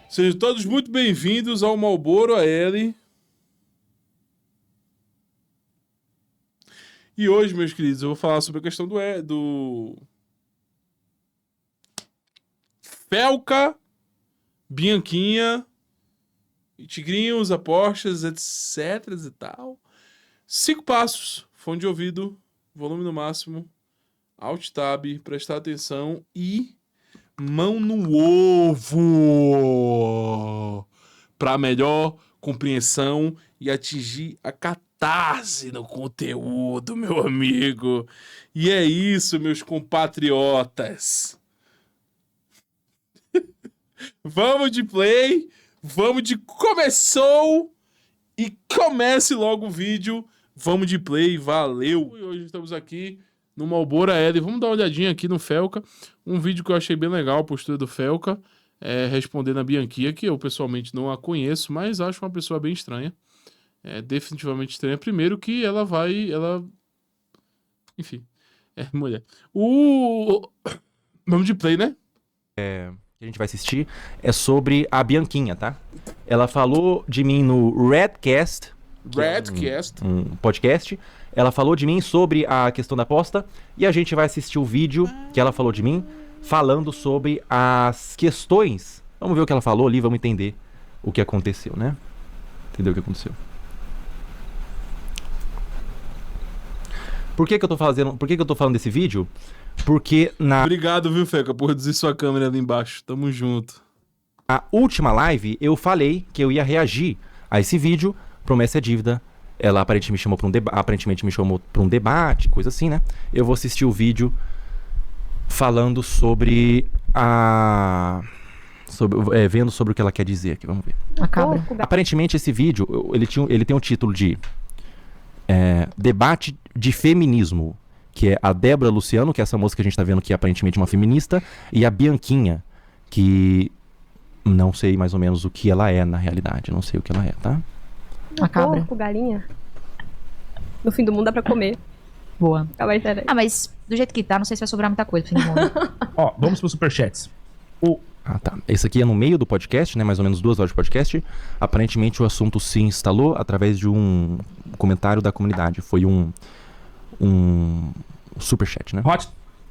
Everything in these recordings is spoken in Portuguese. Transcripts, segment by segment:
Sejam todos muito bem-vindos ao Marlboro AL. E hoje, meus queridos, eu vou falar sobre a questão do Felca, Bianquinha, Tigrinhos, apostas, etc e tal. 5 passos, fone de ouvido, volume no máximo, Alt Tab, prestar atenção e mão no ovo para melhor compreensão e atingir a catarse no conteúdo, meu amigo. E é isso, meus compatriotas. Vamos de play, vamos de começou e comece logo o vídeo. Vamos de play, valeu! E hoje estamos aqui no Marlboro AL. Vamos dar uma olhadinha aqui no Felca. Um vídeo que eu achei bem legal, a postura do Felca, respondendo a Bianquinha, que eu pessoalmente não a conheço, mas acho uma pessoa bem estranha. Definitivamente estranha. Primeiro que enfim, é mulher. Vamos de play, né? Que a gente vai assistir é sobre a Bianquinha, tá? Ela falou de mim no Redcast, um podcast. Ela falou de mim sobre a questão da aposta e a gente vai assistir o vídeo que ela falou de mim falando sobre as questões. Vamos ver o que ela falou ali, vamos entender o que aconteceu, né? Entender o que aconteceu. Por que eu tô falando desse vídeo? Porque Obrigado, viu, Feca, por reduzir sua câmera ali embaixo. Tamo junto. Na última live, eu falei que eu ia reagir a esse vídeo, Promessa é Dívida. Ela aparentemente me chamou pra um debate, coisa assim, né? Eu vou assistir o vídeo falando sobre vendo sobre o que ela quer dizer aqui, vamos ver. Aparentemente esse vídeo, ele tem um título de Debate de Feminismo, que é a Débora Luciano, que é essa moça que a gente tá vendo que é aparentemente uma feminista, e a Bianquinha, que não sei mais ou menos o que ela é na realidade, não sei o que ela é, tá? Uma cabra. Porco, galinha. No fim do mundo dá pra comer. Boa. Ah, mas do jeito que tá, não sei se vai sobrar muita coisa no fim do mundo. Ó, vamos pros superchats. Tá. Esse aqui é no meio do podcast, né? Mais ou menos 2 horas de podcast. Aparentemente o assunto se instalou através de um comentário da comunidade. Foi um superchat, né?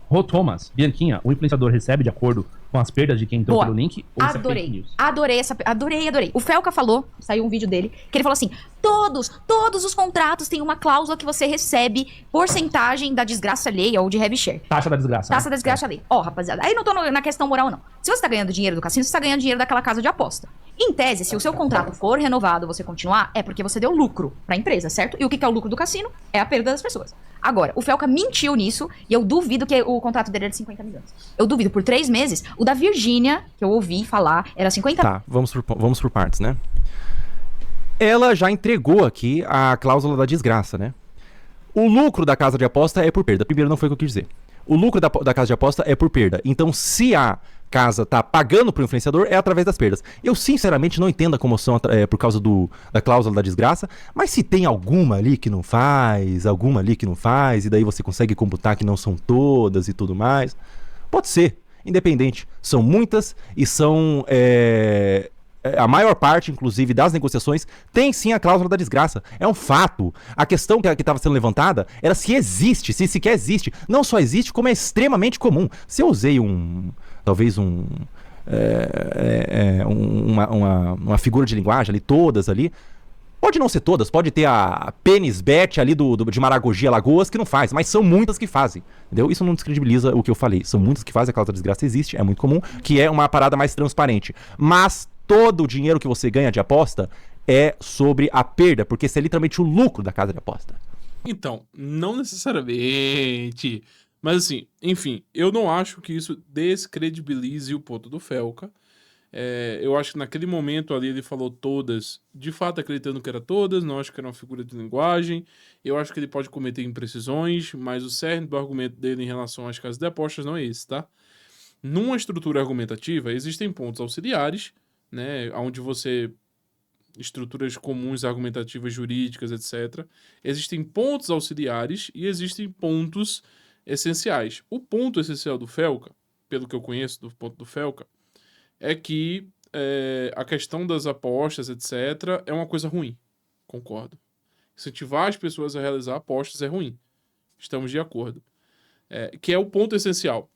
Rô Thomas, Bianquinha, o influenciador recebe de acordo com as perdas de quem entrou pelo link? Ou isso é fake news? Adorei. O Felca falou, saiu um vídeo dele, que ele falou assim, todos os contratos têm uma cláusula que você recebe porcentagem da desgraça alheia ou de rev share. Taxa da desgraça. Taxa da desgraça alheia. Ó, rapaziada, aí não tô na questão moral, não. Se você tá ganhando dinheiro do cassino, você tá ganhando dinheiro daquela casa de aposta. Em tese, se o seu contrato for renovado, você continuar, é porque você deu lucro pra empresa, certo? E o que é o lucro do cassino? É a perda das pessoas. Agora, o Felca mentiu nisso e eu duvido que o contrato dele era de 50 milhões. Eu duvido, por 3 meses, o da Virgínia, que eu ouvi falar, era 50 Tá, vamos por partes, né? Ela já entregou aqui a cláusula da desgraça, né? O lucro da casa de aposta é por perda. Primeiro, não foi o que eu quis dizer. O lucro da casa de aposta é por perda. Então, se a casa tá pagando pro influenciador, é através das perdas. Eu, sinceramente, não entendo a comoção por causa da cláusula da desgraça, mas se tem alguma ali que não faz, e daí você consegue computar que não são todas e tudo mais, pode ser, independente. São muitas e são... a maior parte, inclusive, das negociações tem sim a cláusula da desgraça. É um fato. A questão que estava sendo levantada era se existe, se sequer existe. Não só existe, como é extremamente comum. Se eu usei uma figura de linguagem ali, todas ali, pode não ser todas, pode ter a Pênis Bet ali de Maragogi, Alagoas, que não faz, mas são muitas que fazem, entendeu? Isso não descredibiliza o que eu falei. São muitas que fazem, a cláusula da desgraça existe, é muito comum, que é uma parada mais transparente. Mas todo o dinheiro que você ganha de aposta é sobre a perda, porque isso é literalmente o lucro da casa de aposta. Então, não necessariamente. Mas assim, enfim, eu não acho que isso descredibilize o ponto do Felca. Eu acho que naquele momento ali ele falou todas, de fato acreditando que era todas, não acho que era uma figura de linguagem. Eu acho que ele pode cometer imprecisões, mas o cerne do argumento dele em relação às casas de apostas não é esse, tá? Numa estrutura argumentativa, existem pontos auxiliares, né, onde você estruturas comuns, argumentativas, jurídicas, etc. Existem pontos auxiliares e existem pontos essenciais. O ponto essencial do FELCA, pelo que eu conheço do ponto do FELCA, é que a questão das apostas, etc., é uma coisa ruim. Concordo. Incentivar as pessoas a realizar apostas é ruim. Estamos de acordo. Que é o ponto essencial.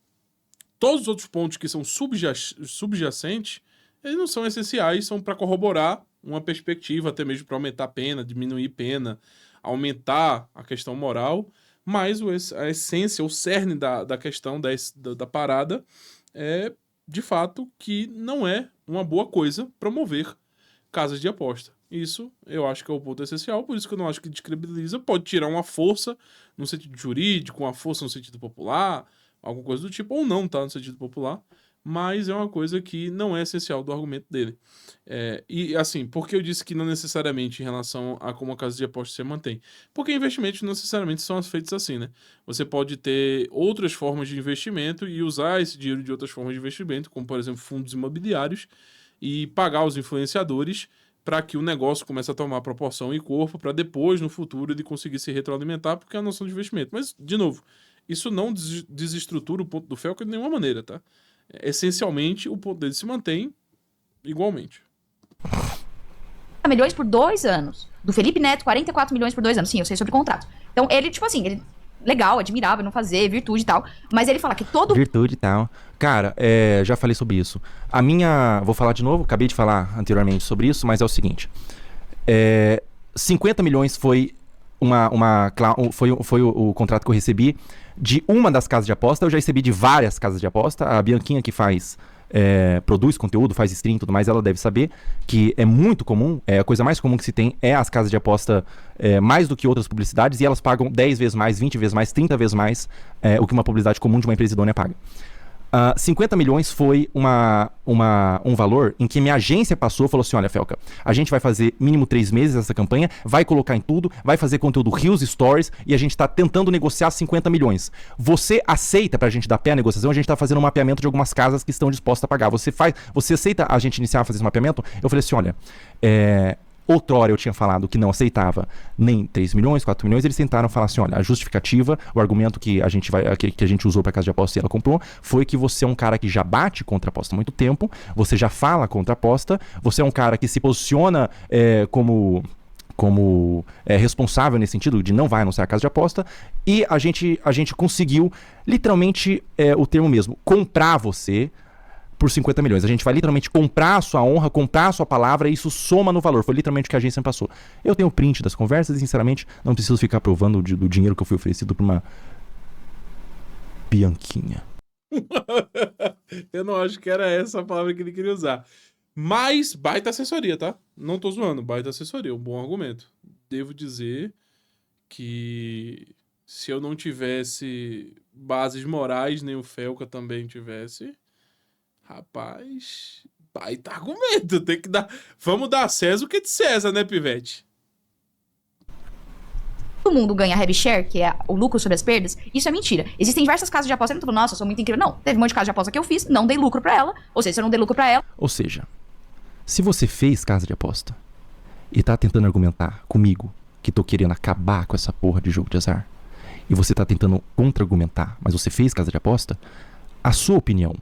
Todos os outros pontos que são subjacentes, eles não são essenciais, são para corroborar uma perspectiva, até mesmo para aumentar a pena, diminuir pena, aumentar a questão moral, mas a essência, o cerne da questão da parada é, de fato, que não é uma boa coisa promover casas de aposta. Isso eu acho que é o ponto essencial, por isso que eu não acho que descredibiliza. Pode tirar uma força no sentido jurídico, uma força no sentido popular, alguma coisa do tipo, ou não tá no sentido popular, mas é uma coisa que não é essencial do argumento dele. E assim, por que eu disse que não necessariamente em relação a como a casa de apostas se mantém? Porque investimentos não necessariamente são feitos assim, né? Você pode ter outras formas de investimento e usar esse dinheiro de outras formas de investimento, como por exemplo fundos imobiliários, e pagar os influenciadores para que o negócio comece a tomar proporção e corpo, para depois, no futuro, ele conseguir se retroalimentar, porque é a noção de investimento. Mas, de novo, isso não desestrutura o ponto do FELCA de nenhuma maneira, tá? Essencialmente, o ponto dele se mantém igualmente. Milhões por 2 anos. Do Felipe Neto, 44 milhões por 2 anos. Sim, eu sei sobre o contrato. Então, ele, tipo assim, ele... legal, admirável, não fazer, virtude e tal. Mas ele fala que todo... Virtude e tal. Cara, já falei sobre isso. Vou falar de novo, acabei de falar anteriormente sobre isso, mas é o seguinte. 50 milhões foi foi o contrato que eu recebi de uma das casas de aposta. Eu já recebi de várias casas de aposta. A Bianquinha que produz conteúdo, faz stream e tudo mais, ela deve saber que é muito comum, a coisa mais comum que se tem é as casas de aposta mais do que outras publicidades, e elas pagam 10 vezes mais, 20 vezes mais, 30 vezes mais o que uma publicidade comum de uma empresa idônea paga. 50 milhões foi um valor em que minha agência falou assim, olha, Felca, a gente vai fazer mínimo 3 meses essa campanha, vai colocar em tudo, vai fazer conteúdo Reels, Stories, e a gente tá tentando negociar 50 milhões. Você aceita pra gente dar pé à negociação? A gente tá fazendo um mapeamento de algumas casas que estão dispostas a pagar. Você aceita a gente iniciar a fazer esse mapeamento? Eu falei assim, olha, outrora eu tinha falado que não aceitava nem 3 milhões, 4 milhões, eles tentaram falar assim, olha, a justificativa, o argumento que a gente usou para casa de aposta e ela comprou, foi que você é um cara que já bate contra a aposta há muito tempo, você já fala contra a aposta, você é um cara que se posiciona como responsável nesse sentido de não vai anunciar a casa de aposta, e a gente conseguiu, literalmente, o termo mesmo, comprar você por 50 milhões. A gente vai literalmente comprar a sua honra, comprar a sua palavra, e isso soma no valor. Foi literalmente o que a agência me passou. Eu tenho o print das conversas e, sinceramente, não preciso ficar provando do dinheiro que eu fui oferecido por uma Bianquinha. Eu não acho que era essa a palavra que ele queria usar. Mas baita assessoria, tá? Não tô zoando, baita assessoria, um bom argumento. Devo dizer que se eu não tivesse bases morais, nem o Felca também tivesse... Rapaz, baita argumento, tem que dar... Vamos dar a César o que é de César, né, Pivete? Todo mundo ganha heavy share, que é o lucro sobre as perdas. Isso é mentira. Existem diversas casas de aposta. Eu não tô falando, nossa, eu sou muito incrível. Não, teve um monte de casa de aposta que eu fiz, não dei lucro pra ela. Ou seja, se eu não dei lucro pra ela... Ou seja, se você fez casa de aposta e tá tentando argumentar comigo que tô querendo acabar com essa porra de jogo de azar, e você tá tentando contra-argumentar, mas você fez casa de aposta, a sua opinião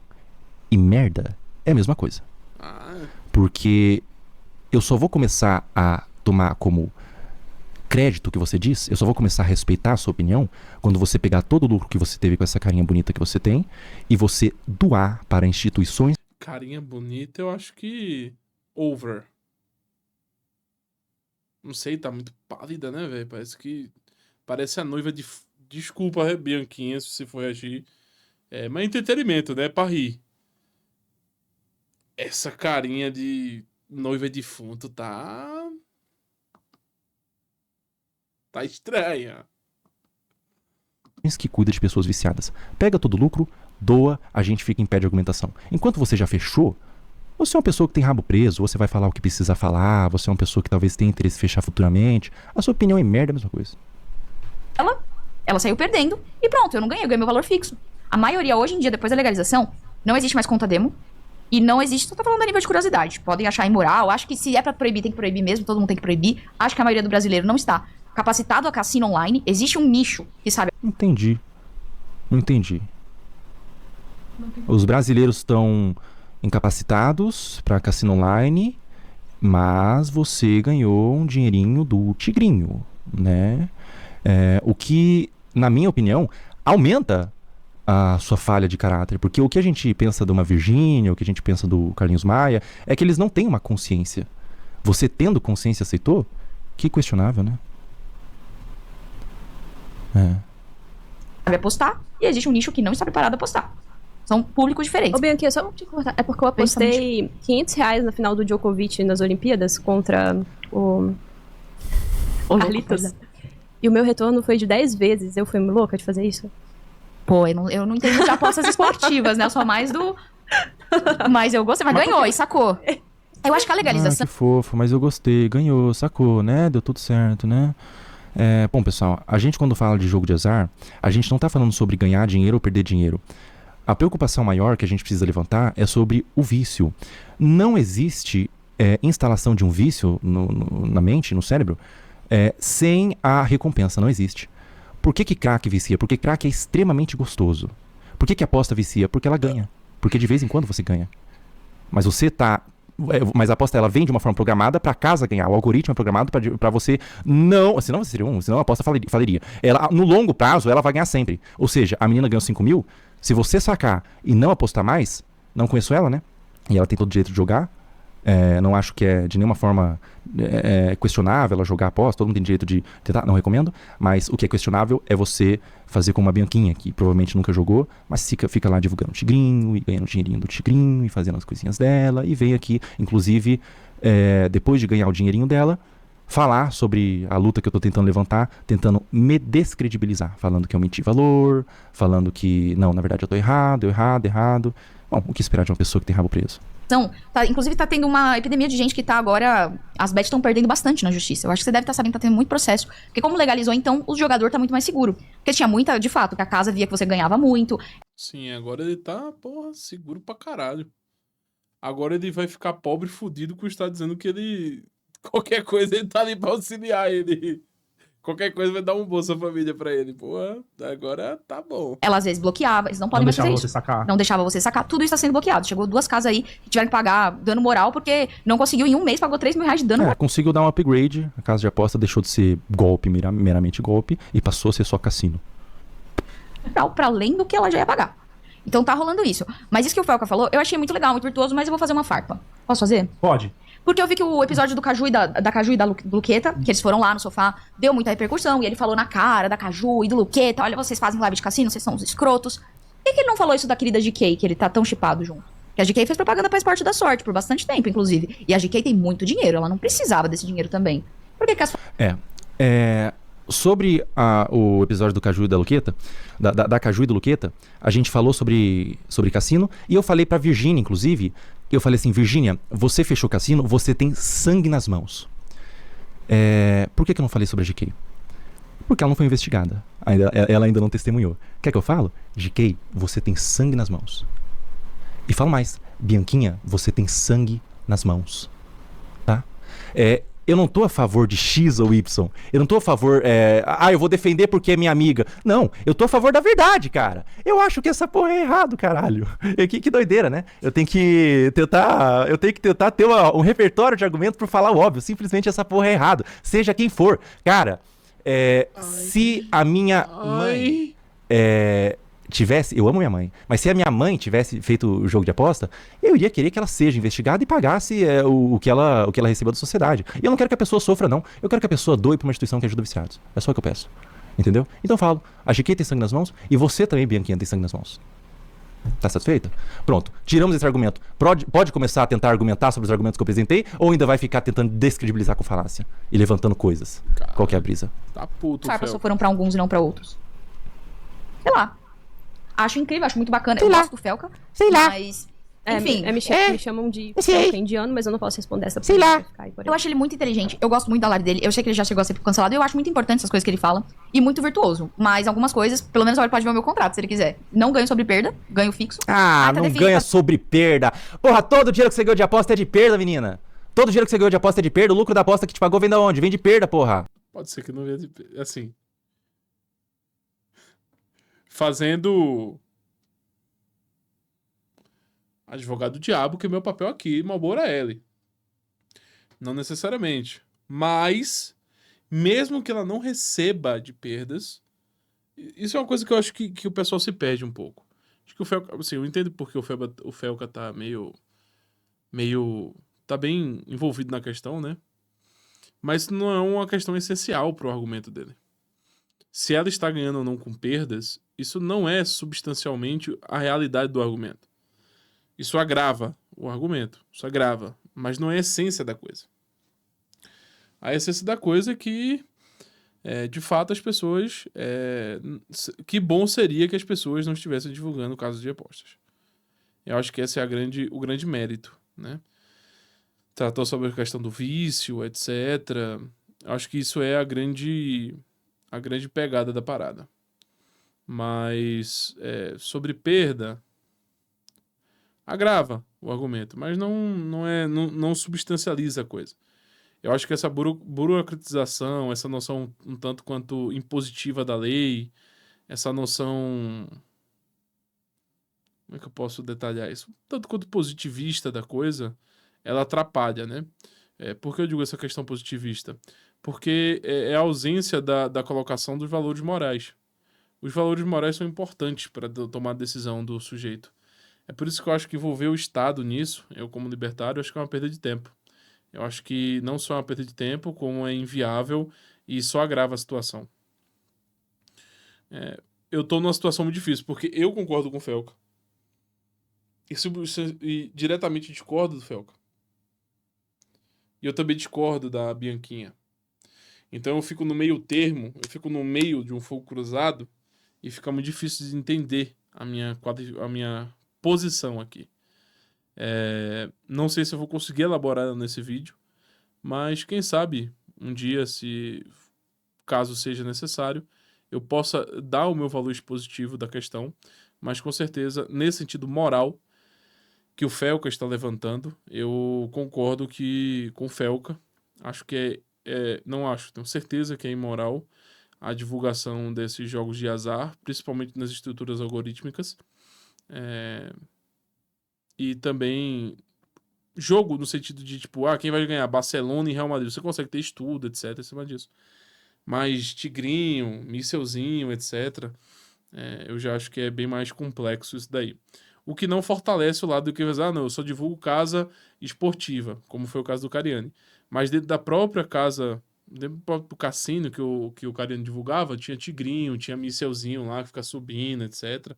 e merda é a mesma coisa. Porque eu só vou começar a tomar como crédito o que você diz, eu só vou começar a respeitar a sua opinião quando você pegar todo o lucro que você teve com essa carinha bonita que você tem e você doar para instituições. Carinha bonita, eu acho que over. Não sei, tá muito pálida, né, velho? Parece a noiva de... Desculpa, Bianquinha, se for agir. Mas entretenimento, né? Pra rir. Essa carinha de noiva defunto tá estranha. Que cuida de pessoas viciadas. Pega todo o lucro, doa, a gente fica em pé de argumentação. Enquanto você já fechou, você é uma pessoa que tem rabo preso, você vai falar o que precisa falar, você é uma pessoa que talvez tenha interesse em fechar futuramente. A sua opinião é merda, é a mesma coisa. Ela saiu perdendo e pronto, eu ganhei meu valor fixo. A maioria hoje em dia, depois da legalização, não existe mais conta demo. E não existe, só tô falando a nível de curiosidade. Podem achar imoral, acho que se é pra proibir, tem que proibir mesmo, todo mundo tem que proibir. Acho que a maioria do brasileiro não está capacitado a cassino online. Existe um nicho que sabe... Entendi. Não entendi. Os brasileiros estão incapacitados para cassino online, mas você ganhou um dinheirinho do tigrinho, né? O que, na minha opinião, aumenta a sua falha de caráter, porque o que a gente pensa de uma Virgínia, o que a gente pensa do Carlinhos Maia, é que eles não têm uma consciência. Você tendo consciência aceitou? Que questionável, né? Sabe apostar, e existe um nicho que não está preparado a apostar. São públicos diferentes. Ô, Bianquinha, só te cortar. É porque eu apostei R$500 na final do Djokovic nas Olimpíadas contra o Carlitos. E o meu retorno foi de 10 vezes. Eu fui louca de fazer isso? Pô, eu não entendo de apostas esportivas, né? Eu sou mais do... Mas eu gostei, mas ganhou e sacou. Eu acho que a legalização... que fofo, mas eu gostei, ganhou, sacou, né? Deu tudo certo, né? Bom, pessoal, a gente quando fala de jogo de azar, a gente não tá falando sobre ganhar dinheiro ou perder dinheiro. A preocupação maior que a gente precisa levantar é sobre o vício. Não existe instalação de um vício na mente, no cérebro, sem a recompensa, não existe. Por que crack vicia? Porque crack é extremamente gostoso. Por que aposta vicia? Porque ela ganha. Porque de vez em quando você ganha. Mas mas a aposta ela vem de uma forma programada para casa ganhar. O algoritmo é programado para você não... Senão você seria senão a aposta faliria. Ela, no longo prazo, ela vai ganhar sempre. Ou seja, a menina ganhou 5 mil. Se você sacar e não apostar mais, não conheço ela, né? E ela tem todo o direito de jogar. Não acho que é de nenhuma forma questionável ela jogar aposta. Todo mundo tem direito de tentar, não recomendo. Mas o que é questionável é você fazer como uma Bianquinha, que provavelmente nunca jogou, mas fica lá divulgando o tigrinho e ganhando o dinheirinho do tigrinho e fazendo as coisinhas dela. E vem aqui, inclusive, depois de ganhar o dinheirinho dela, falar sobre a luta que eu tô tentando levantar, tentando me descredibilizar, falando que eu menti valor, falando que, não, na verdade eu tô errado. Bom, o que esperar de uma pessoa que tem rabo preso? Inclusive tá tendo uma epidemia de gente que tá agora... As bets estão perdendo bastante na justiça. Eu acho que você deve estar sabendo que tá tendo muito processo. Porque como legalizou, então, o jogador tá muito mais seguro. Porque tinha muita, de fato, que a casa via que você ganhava muito. Sim, agora ele tá, seguro pra caralho. Agora ele vai ficar pobre e fudido com o Estado dizendo que ele... Qualquer coisa ele tá ali pra auxiliar ele. Qualquer coisa vai dar um Bolsa Família pra ele. Agora tá bom. Ela às vezes bloqueava, eles não podem mais fazer isso. Não deixava você sacar. Tudo isso tá sendo bloqueado. Chegou 2 casas aí que tiveram que pagar dano moral porque não conseguiu em um mês, pagou 3 mil reais de dano moral. Conseguiu dar um upgrade. A casa de aposta deixou de ser golpe, meramente golpe, e passou a ser só cassino. Pra além do que ela já ia pagar. Então tá rolando isso. Mas isso que o Felca falou, eu achei muito legal, muito virtuoso, mas eu vou fazer uma farpa. Posso fazer? Pode. Porque eu vi que o episódio do Caju e da Caju e da Luqueta, que eles foram lá no sofá, deu muita repercussão. E ele falou na cara da Caju e do Luqueta: olha, vocês fazem live de cassino, vocês são os escrotos. Por que ele não falou isso da querida GK, que ele tá tão chipado junto? Porque a GK fez propaganda pra Esporte da Sorte por bastante tempo, inclusive. E a GK tem muito dinheiro, ela não precisava desse dinheiro também. Por que as... Sobre o episódio do Caju e da Luqueta, da Caju e do Luqueta, a gente falou sobre cassino, e eu falei pra Virgínia, inclusive, eu falei assim: Virgínia, você fechou cassino, você tem sangue nas mãos. Por que eu não falei sobre a GK? Porque ela não foi investigada. Ela ainda não testemunhou. Quer que eu falo? GK, você tem sangue nas mãos. E falo mais: Bianquinha, você tem sangue nas mãos. Tá? Eu não tô a favor de X ou Y. Eu não tô a favor... eu vou defender porque é minha amiga. Não, eu tô a favor da verdade, cara. Eu acho que essa porra é errado, caralho. Que doideira, né? Eu tenho que tentar ter um repertório de argumentos pra falar o óbvio. Simplesmente essa porra é errado. Seja quem for. Cara, se a minha mãe... tivesse, eu amo minha mãe, mas se a minha mãe tivesse feito o jogo de aposta, eu iria querer que ela seja investigada e pagasse o que ela recebeu da sociedade. E eu não quero que a pessoa sofra, não. Eu quero que a pessoa doe pra uma instituição que ajuda viciados. É só o que eu peço. Entendeu? Então eu falo: a GK tem sangue nas mãos e você também, Bianquinha, tem sangue nas mãos. Tá satisfeita? Pronto. Tiramos esse argumento. Pode começar a tentar argumentar sobre os argumentos que eu apresentei, ou ainda vai ficar tentando descredibilizar com falácia e levantando coisas? Cara, qual que é a brisa? Tá puto, farpas só foram pra alguns e não pra outros. Sei lá. Acho incrível, acho muito bacana. Sei eu lá. gosto do Felca. Sei lá. Mas Enfim. Me chamam de Felca indiano, mas eu não posso responder essa Sei lá. Eu acho ele muito inteligente. Eu gosto muito da live dele. Eu sei que ele já chegou a ser cancelado. E eu acho muito importante essas coisas que ele fala. E muito virtuoso. Mas algumas coisas, pelo menos ele pode ver o meu contrato, se ele quiser. Não ganho sobre perda, ganho fixo. Ah, Tá não definido, ganha tá- sobre perda. Porra, todo dinheiro que você ganhou de aposta é de perda, menina. Todo dinheiro que você ganhou de aposta é de perda. O lucro da aposta que te pagou vem da onde? Vem de perda, porra. Pode ser que não venha de... Assim... Fazendo... advogado do diabo, que é o meu papel aqui, Malbora L. Não necessariamente. Mas, mesmo que ela não receba de perdas, isso é uma coisa que eu acho que o pessoal se perde um pouco. Acho que o Felca, assim, eu entendo porque o Felca tá meio... tá bem envolvido na questão, né? Mas não é uma questão essencial pro argumento dele. Se ela está ganhando ou não com perdas, isso não é substancialmente a realidade do argumento. Isso agrava o argumento, isso agrava, mas não é a essência da coisa. A essência da coisa é que, de fato, as pessoas... que bom seria que as pessoas não estivessem divulgando casos de apostas. Eu acho que esse é o grande mérito, né? Tratou sobre a questão do vício, etc. Eu acho que isso é a grande pegada da parada. Mas, sobre perda... agrava o argumento, mas não substancializa a coisa. Eu acho que essa burocratização, essa noção um tanto quanto impositiva da lei, essa noção... como é que eu posso detalhar isso? Um tanto quanto positivista da coisa, ela atrapalha, né? Por que eu digo essa questão positivista? Porque é a ausência da colocação dos valores morais. Os valores morais são importantes para tomar a decisão do sujeito. É por isso que eu acho que envolver o Estado nisso, eu como libertário, acho que é uma perda de tempo. Eu acho que não só é uma perda de tempo, como é inviável e só agrava a situação. Eu tô numa situação muito difícil, porque eu concordo com o Felca. E diretamente discordo do Felca. E eu também discordo da Bianquinha. Então eu fico no meio termo, eu fico no meio de um fogo cruzado e fica muito difícil de entender a minha posição aqui. Não sei se eu vou conseguir elaborar nesse vídeo, mas quem sabe um dia, se caso seja necessário, eu possa dar o meu valor expositivo da questão, mas com certeza, nesse sentido moral que o Felca está levantando, eu concordo com o Felca. Acho que não acho, tenho certeza que é imoral a divulgação desses jogos de azar, principalmente nas estruturas algorítmicas. E também jogo no sentido de, tipo, quem vai ganhar? Barcelona e Real Madrid. Você consegue ter estudo, etc, em cima disso. Mas tigrinho, mísselzinho, etc, eu já acho que é bem mais complexo isso daí. O que não fortalece o lado do que não, eu só divulgo casa esportiva, como foi o caso do Cariani. Mas dentro da própria casa, dentro do próprio cassino que o Cariani divulgava, tinha tigrinho, tinha mísselzinho lá que fica subindo, etc.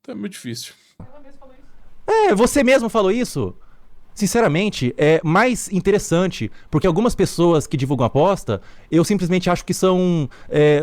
Então é muito difícil. Você mesmo falou isso? Sinceramente, é mais interessante, porque algumas pessoas que divulgam aposta, eu simplesmente acho que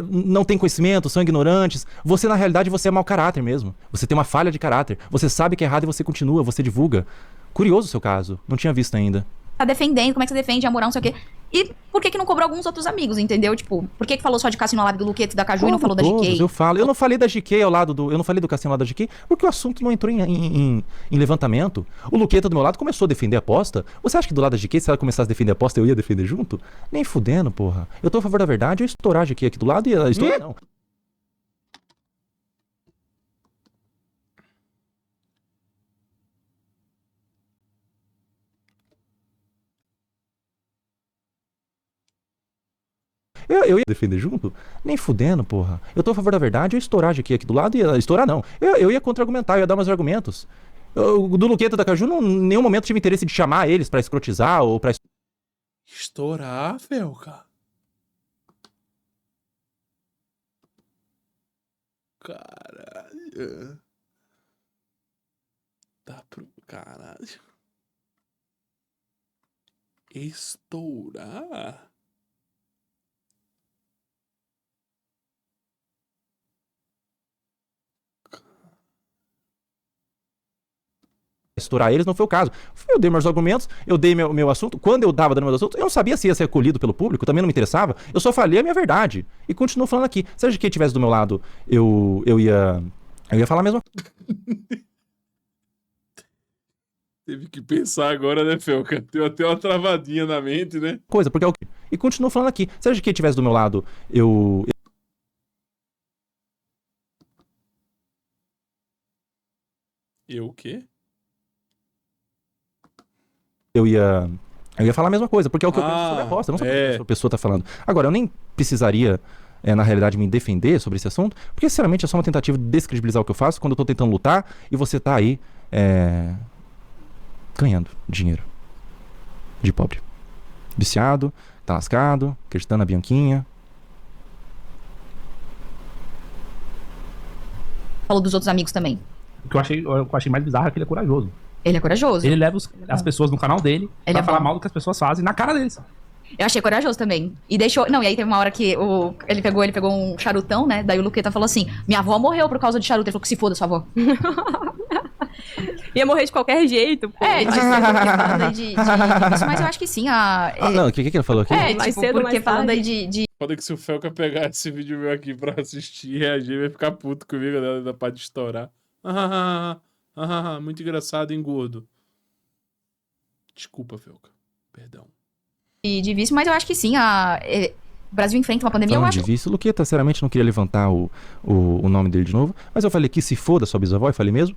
não têm conhecimento, são ignorantes. Você, na realidade, você é mau caráter mesmo. Você tem uma falha de caráter. Você sabe que é errado e você continua, você divulga. Curioso o seu caso, não tinha visto ainda. Tá defendendo, como é que você defende a moral, não sei o quê. E por que não cobrou alguns outros amigos, entendeu? Tipo, por que falou só de Cassino ao lado do Luquete e da Caju e não falou da GK? Eu não falei da GK eu não falei do Cassino ao lado da GK, porque o assunto não entrou em levantamento. O Luqueta do meu lado começou a defender a aposta. Você acha que do lado da GK, se ela começasse a defender a aposta, eu ia defender junto? Nem fudendo, porra. Eu tô a favor da verdade, eu ia estourar a GK aqui do lado e ela estourar não. Eu ia defender junto? Nem fudendo, porra. Eu tô a favor da verdade, eu ia estourar a GK aqui do lado e ela estourar não. Eu ia contra-argumentar, eu ia dar meus argumentos. Do Luqueta da Caju, em nenhum momento tive interesse de chamar eles pra escrotizar ou pra... Estourar, Felca? Caralho. Tá pro caralho. Estourar? estourar eles, não foi o caso. Eu dei meus argumentos, eu dei meu assunto. Quando eu dava dando meus assuntos, eu não sabia se ia ser acolhido pelo público, também não me interessava. Eu só falei a minha verdade. E continuo falando aqui. Seja quem estivesse do meu lado, eu ia falar a mesma Teve que pensar agora, né, Felca? Deu até uma travadinha na mente, né? coisa, porque é o que. E continuo falando aqui. Seja quem estivesse do meu lado, eu Eu o quê? ia falar a mesma coisa, porque é o que eu penso sobre a aposta, não sobre o que a pessoa tá falando. Agora, eu nem precisaria, na realidade, me defender sobre esse assunto, porque, sinceramente, é só uma tentativa de descredibilizar o que eu faço quando eu tô tentando lutar e você tá aí, ganhando dinheiro de pobre. Viciado, tá lascado, acreditando na Bianquinha. Falou dos outros amigos também. O que eu achei mais bizarro é que ele é corajoso. Ele é corajoso. Ele leva as pessoas no canal dele Ele pra é falar bom. mal do que as pessoas fazem na cara deles. Eu achei corajoso também. E deixou. Não, e aí teve uma hora que ele pegou um charutão, né? Daí o Luqueta falou assim: minha avó morreu por causa de charuto. Ele falou que se foda, sua avó. Ia morrer de qualquer jeito, pô. É, tipo, porque falando aí de isso, mas eu acho que sim. Não, o que ele falou aqui? Mais Tipo, cedo, porque mais falando aí tarde. de Pode que se o Felca pegar esse vídeo meu aqui pra assistir e reagir, vai ficar puto comigo, né? Dá pra estourar. Muito engraçado, hein, gordo? Desculpa, Felca. Perdão. de vício, mas eu acho que sim. O Brasil enfrenta uma pandemia, eu Falando acho. de vício, o Luqueta, sinceramente, não queria levantar o nome dele de novo, mas eu falei que se foda sua bisavó, e falei mesmo,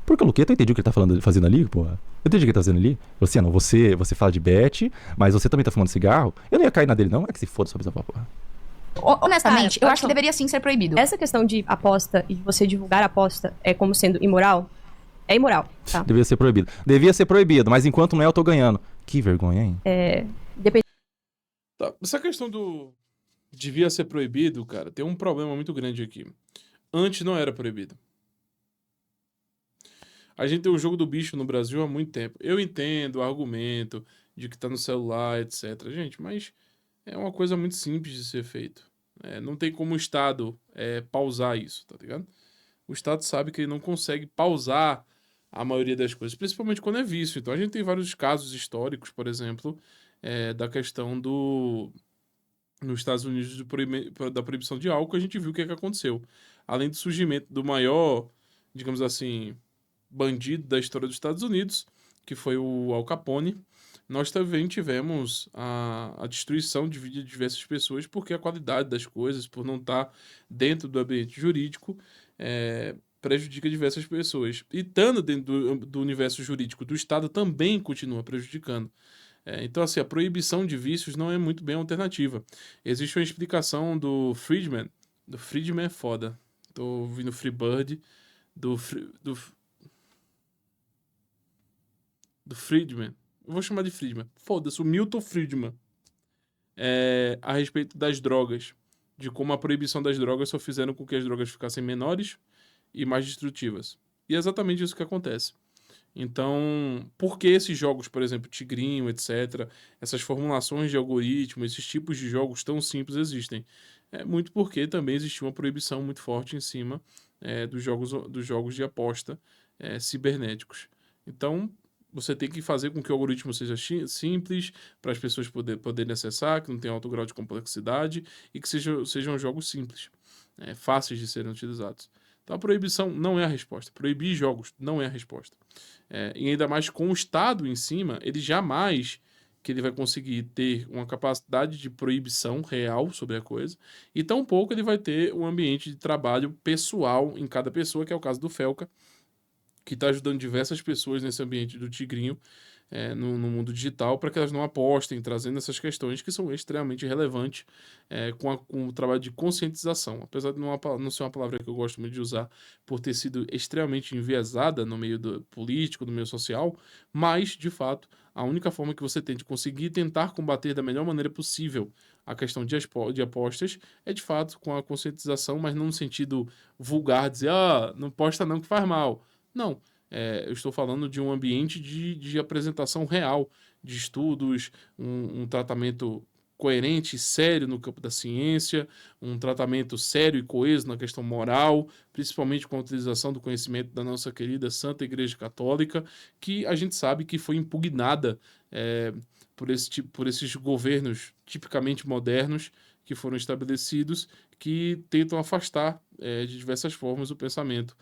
porque o Luqueta, eu entendi o que ele tá fazendo ali, porra. Eu entendi o que ele tá fazendo ali. Você não, você fala de Beth, mas você também tá fumando cigarro. Eu não ia cair na dele, não. É que se foda sua bisavó, porra. Honestamente, Cara, eu acho que deveria sim ser proibido. Essa questão de aposta e de você divulgar a aposta como sendo imoral, é imoral, tá? Devia ser proibido. Devia ser proibido, mas enquanto não é, eu tô ganhando. Que vergonha, hein? Depende Tá, essa questão do devia ser proibido, cara, tem um problema muito grande aqui. Antes não era proibido. A gente tem o jogo do bicho no Brasil há muito tempo. Eu entendo o argumento de que tá no celular, etc. Gente, mas é uma coisa muito simples de ser feito. Não tem como o Estado pausar isso, tá ligado? O Estado sabe que ele não consegue pausar a maioria das coisas, principalmente quando é vício. Então a gente tem vários casos históricos, por exemplo, da questão nos Estados Unidos da proibição de álcool, a gente viu o que aconteceu. Além do surgimento do maior, digamos assim, bandido da história dos Estados Unidos, que foi o Al Capone, nós também tivemos a destruição de vida de diversas pessoas, porque a qualidade das coisas, por não estar dentro do ambiente jurídico, prejudica diversas pessoas. E estando dentro do universo jurídico do Estado também continua prejudicando. Então, assim, a proibição de vícios não é muito bem alternativa. Existe uma explicação do Friedman. Do Friedman é foda. Tô ouvindo Freebird. Do Friedman. Eu vou chamar de Friedman. Foda-se, o Milton Friedman. A respeito das drogas. De como a proibição das drogas só fizeram com que as drogas ficassem menores e mais destrutivas. E é exatamente isso que acontece. Então, por que esses jogos, por exemplo, Tigrinho, etc., essas formulações de algoritmo, esses tipos de jogos tão simples existem? É muito porque também existiu uma proibição muito forte em cima dos jogos de aposta cibernéticos. Então, você tem que fazer com que o algoritmo seja simples, para as pessoas poderem acessar, que não tenha alto grau de complexidade e que sejam jogos simples, fáceis de serem utilizados. Então, a proibição não é a resposta. Proibir jogos não é a resposta. E ainda mais com o Estado em cima, ele jamais que ele vai conseguir ter uma capacidade de proibição real sobre a coisa, e tampouco ele vai ter um ambiente de trabalho pessoal em cada pessoa, que é o caso do Felca, que está ajudando diversas pessoas nesse ambiente do Tigrinho, no mundo digital, para que elas não apostem, trazendo essas questões que são extremamente relevantes com o trabalho de conscientização. Apesar de não ser uma palavra que eu gosto muito de usar, por ter sido extremamente enviesada no meio político, no meio social, mas, de fato, a única forma que você tem de conseguir tentar combater da melhor maneira possível a questão de apostas é, de fato, com a conscientização, mas não no sentido vulgar, dizer, não aposta não que faz mal. Não. Eu estou falando de um ambiente de apresentação real, de estudos, um tratamento coerente e sério no campo da ciência, um tratamento sério e coeso na questão moral, principalmente com a utilização do conhecimento da nossa querida Santa Igreja Católica, que a gente sabe que foi impugnada por esses governos tipicamente modernos que foram estabelecidos, que tentam afastar de diversas formas o pensamento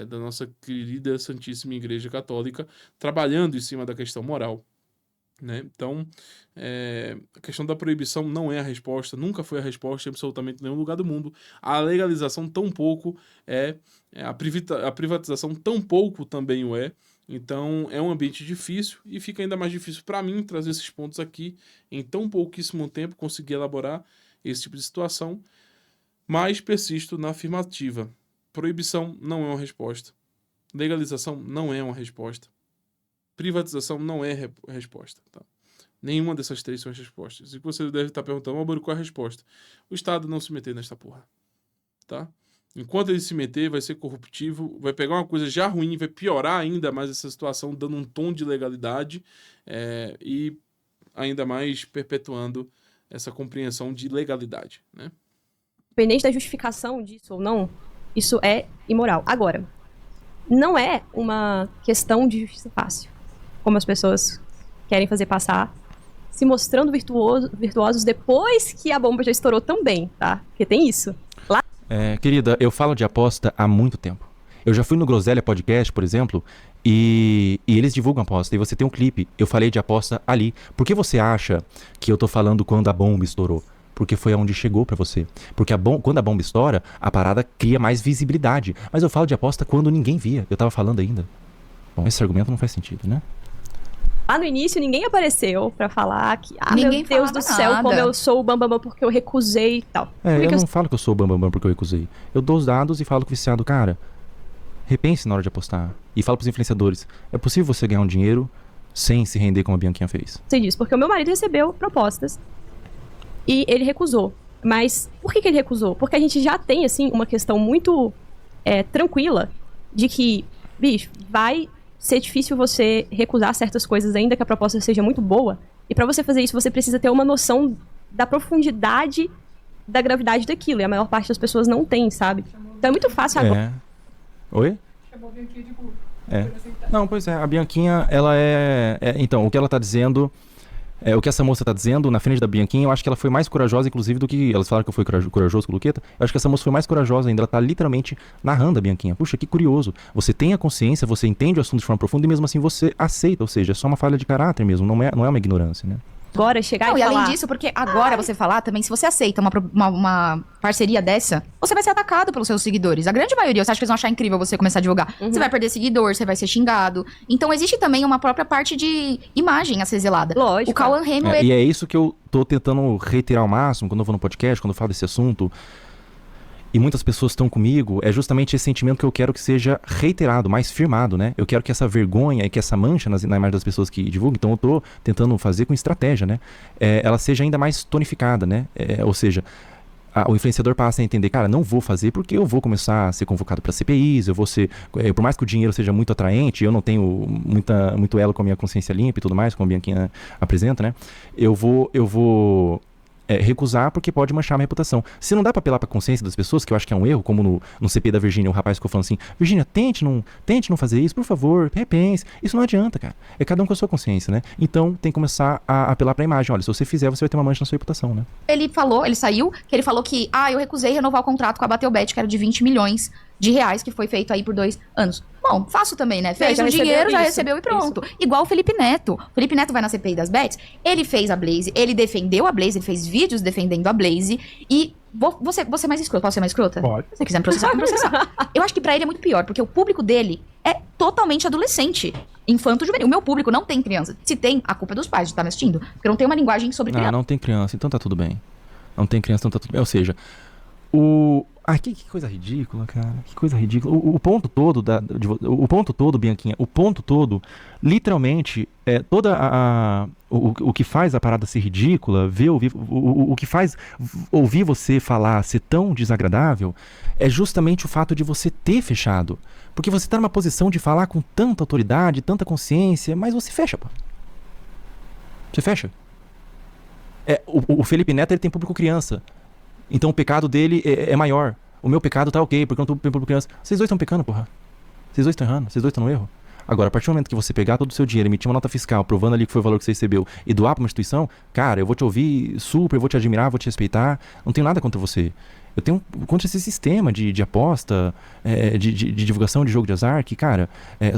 da nossa querida Santíssima Igreja Católica, trabalhando em cima da questão moral. Né? Então, a questão da proibição não é a resposta, nunca foi a resposta em absolutamente nenhum lugar do mundo. A legalização tampouco a privatização tampouco também o é. Então, é um ambiente difícil e fica ainda mais difícil para mim trazer esses pontos aqui em tão pouquíssimo tempo, conseguir elaborar esse tipo de situação, mas persisto na afirmativa. Proibição não é uma resposta. Legalização não é uma resposta. Privatização não é resposta. Tá? Nenhuma dessas três são as respostas. E você deve estar perguntando, Malboro, qual é a resposta? O Estado não se meter nesta porra. Tá? Enquanto ele se meter, vai ser corruptivo, vai pegar uma coisa já ruim, vai piorar ainda mais essa situação, dando um tom de legalidade e ainda mais perpetuando essa compreensão de legalidade. Né? Independente da justificação disso ou não, isso é imoral. Agora, não é uma questão de justiça fácil, como as pessoas querem fazer passar, se mostrando virtuosos depois que a bomba já estourou também, tá? Porque tem isso. Lá... Querida, eu falo de aposta há muito tempo. Eu já fui no Groselha Podcast, por exemplo, e eles divulgam aposta, e você tem um clipe. Eu falei de aposta ali. Por que você acha que eu tô falando quando a bomba estourou? Porque foi aonde chegou pra você. Porque quando a bomba estoura, a parada cria mais visibilidade. Mas eu falo de aposta quando ninguém via. Eu tava falando ainda. Bom, esse argumento não faz sentido, né? Lá no início, ninguém apareceu pra falar que, Ninguém meu Deus do céu, nada. como eu sou o Bambambam porque eu recusei e tal. Eu não falo que eu sou o Bambambam porque eu recusei. Eu dou os dados e falo com o viciado, cara, repense na hora de apostar. E falo pros influenciadores, é possível você ganhar um dinheiro sem se render como a Bianquinha fez? Sei disso, porque o meu marido recebeu propostas e ele recusou. Mas por que ele recusou? Porque a gente já tem, assim, uma questão muito tranquila de que, bicho, vai ser difícil você recusar certas coisas ainda que a proposta seja muito boa. E pra você fazer isso, você precisa ter uma noção da profundidade da gravidade daquilo. E a maior parte das pessoas não tem, sabe? Então é muito fácil agora. Oi? Chamou a Bianquinha de burro. Não, pois é, a Bianquinha, ela então, o que ela tá dizendo... o que essa moça tá dizendo na frente da Bianquinha, eu acho que ela foi mais corajosa, inclusive, do que... Elas falaram que eu fui corajoso com o Luqueta. Eu acho que essa moça foi mais corajosa ainda. Ela tá literalmente narrando a Bianquinha. Puxa, que curioso. Você tem a consciência, você entende o assunto de forma profunda e mesmo assim você aceita. Ou seja, é só uma falha de caráter mesmo. Não é uma ignorância, né? Agora chegar Não, e e falar... além disso, porque agora você falar também, se você aceita uma parceria dessa, você vai ser atacado pelos seus seguidores. A grande maioria, você acha que eles vão achar incrível você começar a divulgar. Você vai perder seguidor, você vai ser xingado. Então existe também uma própria parte de imagem a ser zelada. Lógico. O Cauã Raymond, E é isso que eu tô tentando reiterar ao máximo quando eu vou no podcast, quando eu falo desse assunto. E muitas pessoas estão comigo, é justamente esse sentimento que eu quero que seja reiterado, mais firmado, né? Eu quero que essa vergonha e que essa mancha na imagem das pessoas que divulgam, então eu tô tentando fazer com estratégia, né? Ela seja ainda mais tonificada, né? Ou seja, o influenciador passa a entender, cara, não vou fazer porque eu vou começar a ser convocado para CPIs, eu vou ser, por mais que o dinheiro seja muito atraente, eu não tenho muito elo com a minha consciência limpa e tudo mais, como a Bianquinha apresenta, né? Eu vou recusar porque pode manchar a minha reputação. Se não dá pra apelar pra consciência das pessoas, que eu acho que é um erro, como no CP da Virgínia, o rapaz ficou falando assim, Virgínia, tente não fazer isso, por favor, repense. Isso não adianta, cara. É cada um com a sua consciência, né? Então tem que começar a apelar pra imagem. Olha, se você fizer, você vai ter uma mancha na sua reputação, né? ele saiu, que ele falou que, eu recusei renovar o contrato com a Batelbet, que era de 20 milhões de reais, que foi feito aí por 2 anos. Bom, faço também, né? Fez já o dinheiro, já isso, recebeu e pronto. Igual o Felipe Neto. O Felipe Neto vai na CPI das bets, ele fez a Blaze, ele defendeu a Blaze, ele fez vídeos defendendo a Blaze e... Vou ser mais escrota. Posso ser mais escrota? Pode. Se você quiser me processar, pode me processar. Eu acho que pra ele é muito pior, porque o público dele é totalmente adolescente. Infanto-juvenil. O meu público não tem criança. Se tem, a culpa é dos pais de estar me assistindo. Porque não tem uma linguagem sobre criança. Não tem criança, então tá tudo bem. Não tem criança, então tá tudo bem. Ou seja, que coisa ridícula, cara. Que coisa ridícula. O ponto todo, Bianquinha, o ponto todo, literalmente, o que faz a parada ser ridícula, o que faz ouvir você falar ser tão desagradável, é justamente o fato de você ter fechado. Porque você tá numa posição de falar com tanta autoridade, tanta consciência, mas você fecha, pô. Você fecha. O Felipe Neto ele tem público criança. Então o pecado dele é maior. O meu pecado tá ok, porque eu não tô público criança. Vocês dois estão pecando, porra. Vocês dois estão errando, vocês dois estão no erro. Agora, a partir do momento que você pegar todo o seu dinheiro, emitir uma nota fiscal, provando ali que foi o valor que você recebeu, e doar pra uma instituição, cara, eu vou te ouvir super, eu vou te admirar, vou te respeitar. Não tenho nada contra você. Eu tenho contra esse sistema de aposta, de divulgação de jogo de azar, que, cara,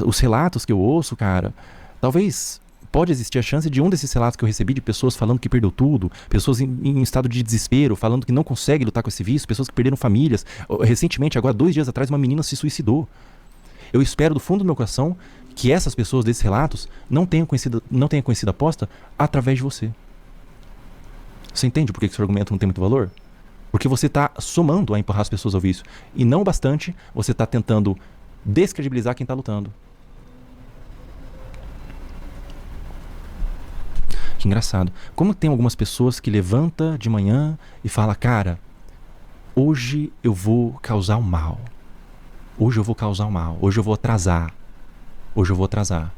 os relatos que eu ouço, cara, talvez pode existir a chance de um desses relatos que eu recebi de pessoas falando que perdeu tudo, pessoas em estado de desespero, falando que não consegue lutar com esse vício, pessoas que perderam famílias. Recentemente, agora 2 dias atrás, uma menina se suicidou. Eu espero do fundo do meu coração que essas pessoas desses relatos não tenham conhecido a aposta através de você. Você entende por que esse argumento não tem muito valor? Porque você está somando a empurrar as pessoas ao vício. E não bastante, você está tentando descredibilizar quem está lutando. Que engraçado. Como tem algumas pessoas que levanta de manhã e fala, cara, hoje eu vou causar o mal. Hoje eu vou causar o mal. Hoje eu vou atrasar. Hoje eu vou atrasar.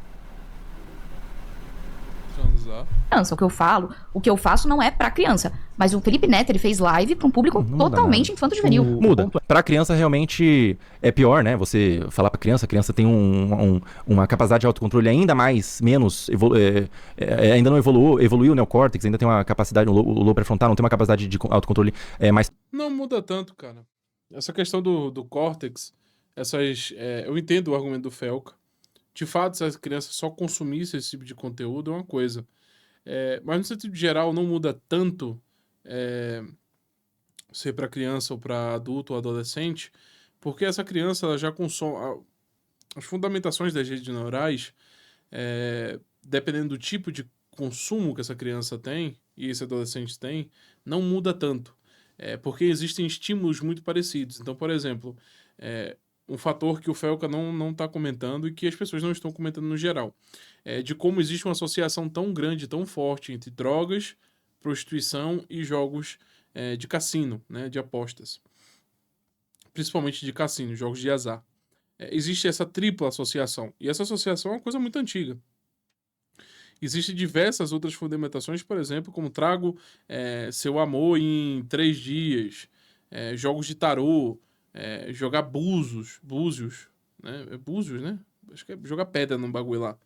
Transar. Criança, o que eu faço não é pra criança. Mas o Felipe Neto, ele fez live pra um público Não muda totalmente nada. infanto-juvenil. Muda. Pra criança realmente é pior, né? Você falar pra criança, a criança tem uma capacidade de autocontrole ainda menos, ainda não evoluiu o neocórtex, ainda tem uma capacidade, o lobo pré-frontal não tem uma capacidade de autocontrole mais... Não muda tanto, cara. Essa questão do córtex, eu entendo o argumento do Felca. De fato, se a criança só consumisse esse tipo de conteúdo, é uma coisa. Mas no sentido geral, não muda tanto ser para criança ou para adulto ou adolescente, porque essa criança ela já consome... As fundamentações das redes neurais, dependendo do tipo de consumo que essa criança tem e esse adolescente tem, não muda tanto. Porque existem estímulos muito parecidos. Então, por exemplo, um fator que o Felca não está comentando e que as pessoas não estão comentando no geral, de como existe uma associação tão grande, tão forte entre drogas, prostituição e jogos de cassino, né, de apostas. Principalmente de cassino, jogos de azar. Existe essa tripla associação. E essa associação é uma coisa muito antiga. Existem diversas outras fundamentações, por exemplo, como trago seu amor em 3 dias, jogos de tarô, jogar búzios, né? Búzios, né? Acho que é jogar pedra num bagulho lá.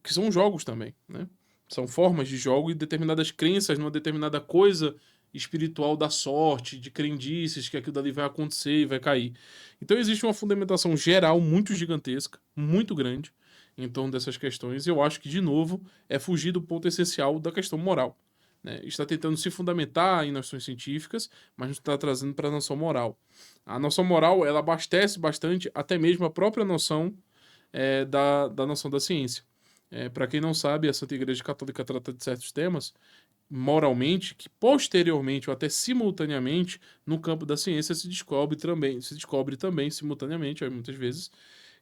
Que são jogos também, né? São formas de jogo e determinadas crenças numa determinada coisa espiritual da sorte, de crendices que aquilo dali vai acontecer e vai cair. Então existe uma fundamentação geral muito gigantesca, muito grande, em torno dessas questões. E eu acho que, de novo, é fugir do ponto essencial da questão moral. Né? Está tentando se fundamentar em noções científicas, mas não está trazendo para a noção moral. A noção moral, ela abastece bastante até mesmo a própria noção da noção da ciência. Para quem não sabe, a Santa Igreja Católica trata de certos temas moralmente, que posteriormente ou até simultaneamente no campo da ciência se descobre também simultaneamente, muitas vezes,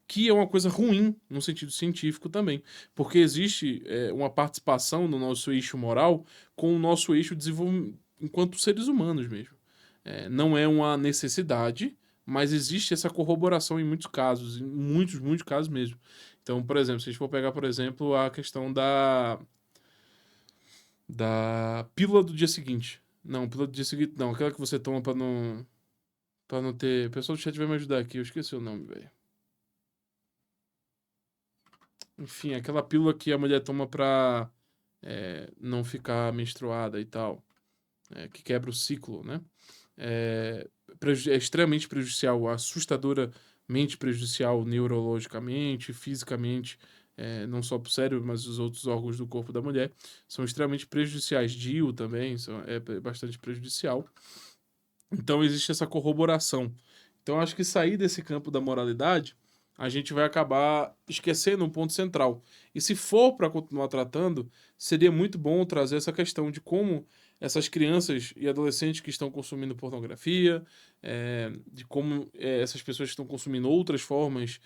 que é uma coisa ruim no sentido científico também, porque existe uma participação no nosso eixo moral com o nosso eixo de desenvolvimento enquanto seres humanos mesmo. Não é uma necessidade, mas existe essa corroboração em muitos casos, em muitos casos mesmo. Então, por exemplo, se a gente for pegar, por exemplo, a questão da pílula do dia seguinte. Não, pílula do dia seguinte não, aquela que você toma pra não ter... O pessoal do chat vai me ajudar aqui, eu esqueci o nome, velho. Enfim, aquela pílula que a mulher toma pra não ficar menstruada e tal. Que quebra o ciclo, né? É extremamente prejudicial, assustadoramente prejudicial neurologicamente, fisicamente, não só para o cérebro, mas os outros órgãos do corpo da mulher. São extremamente prejudiciais. DIU também é bastante prejudicial. Então existe essa corroboração. Então acho que sair desse campo da moralidade, a gente vai acabar esquecendo um ponto central. E se for para continuar tratando, seria muito bom trazer essa questão de como essas crianças e adolescentes que estão consumindo pornografia, de como essas pessoas que estão consumindo outras formas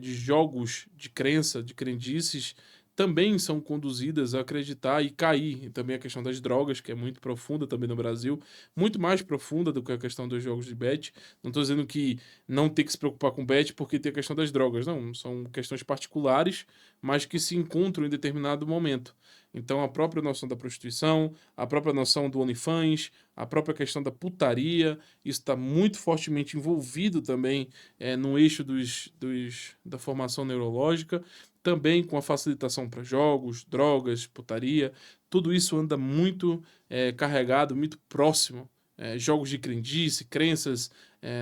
de jogos de crença, de crendices, também são conduzidas a acreditar e cair. E também a questão das drogas, que é muito profunda também no Brasil, muito mais profunda do que a questão dos jogos de bet. Não estou dizendo que não tem que se preocupar com bet porque tem a questão das drogas, não. São questões particulares, mas que se encontram em determinado momento. Então a própria noção da prostituição, a própria noção do OnlyFans, a própria questão da putaria, isso está muito fortemente envolvido também no eixo da formação neurológica, também com a facilitação para jogos, drogas, putaria, tudo isso anda muito carregado, muito próximo. Jogos de crendice, crenças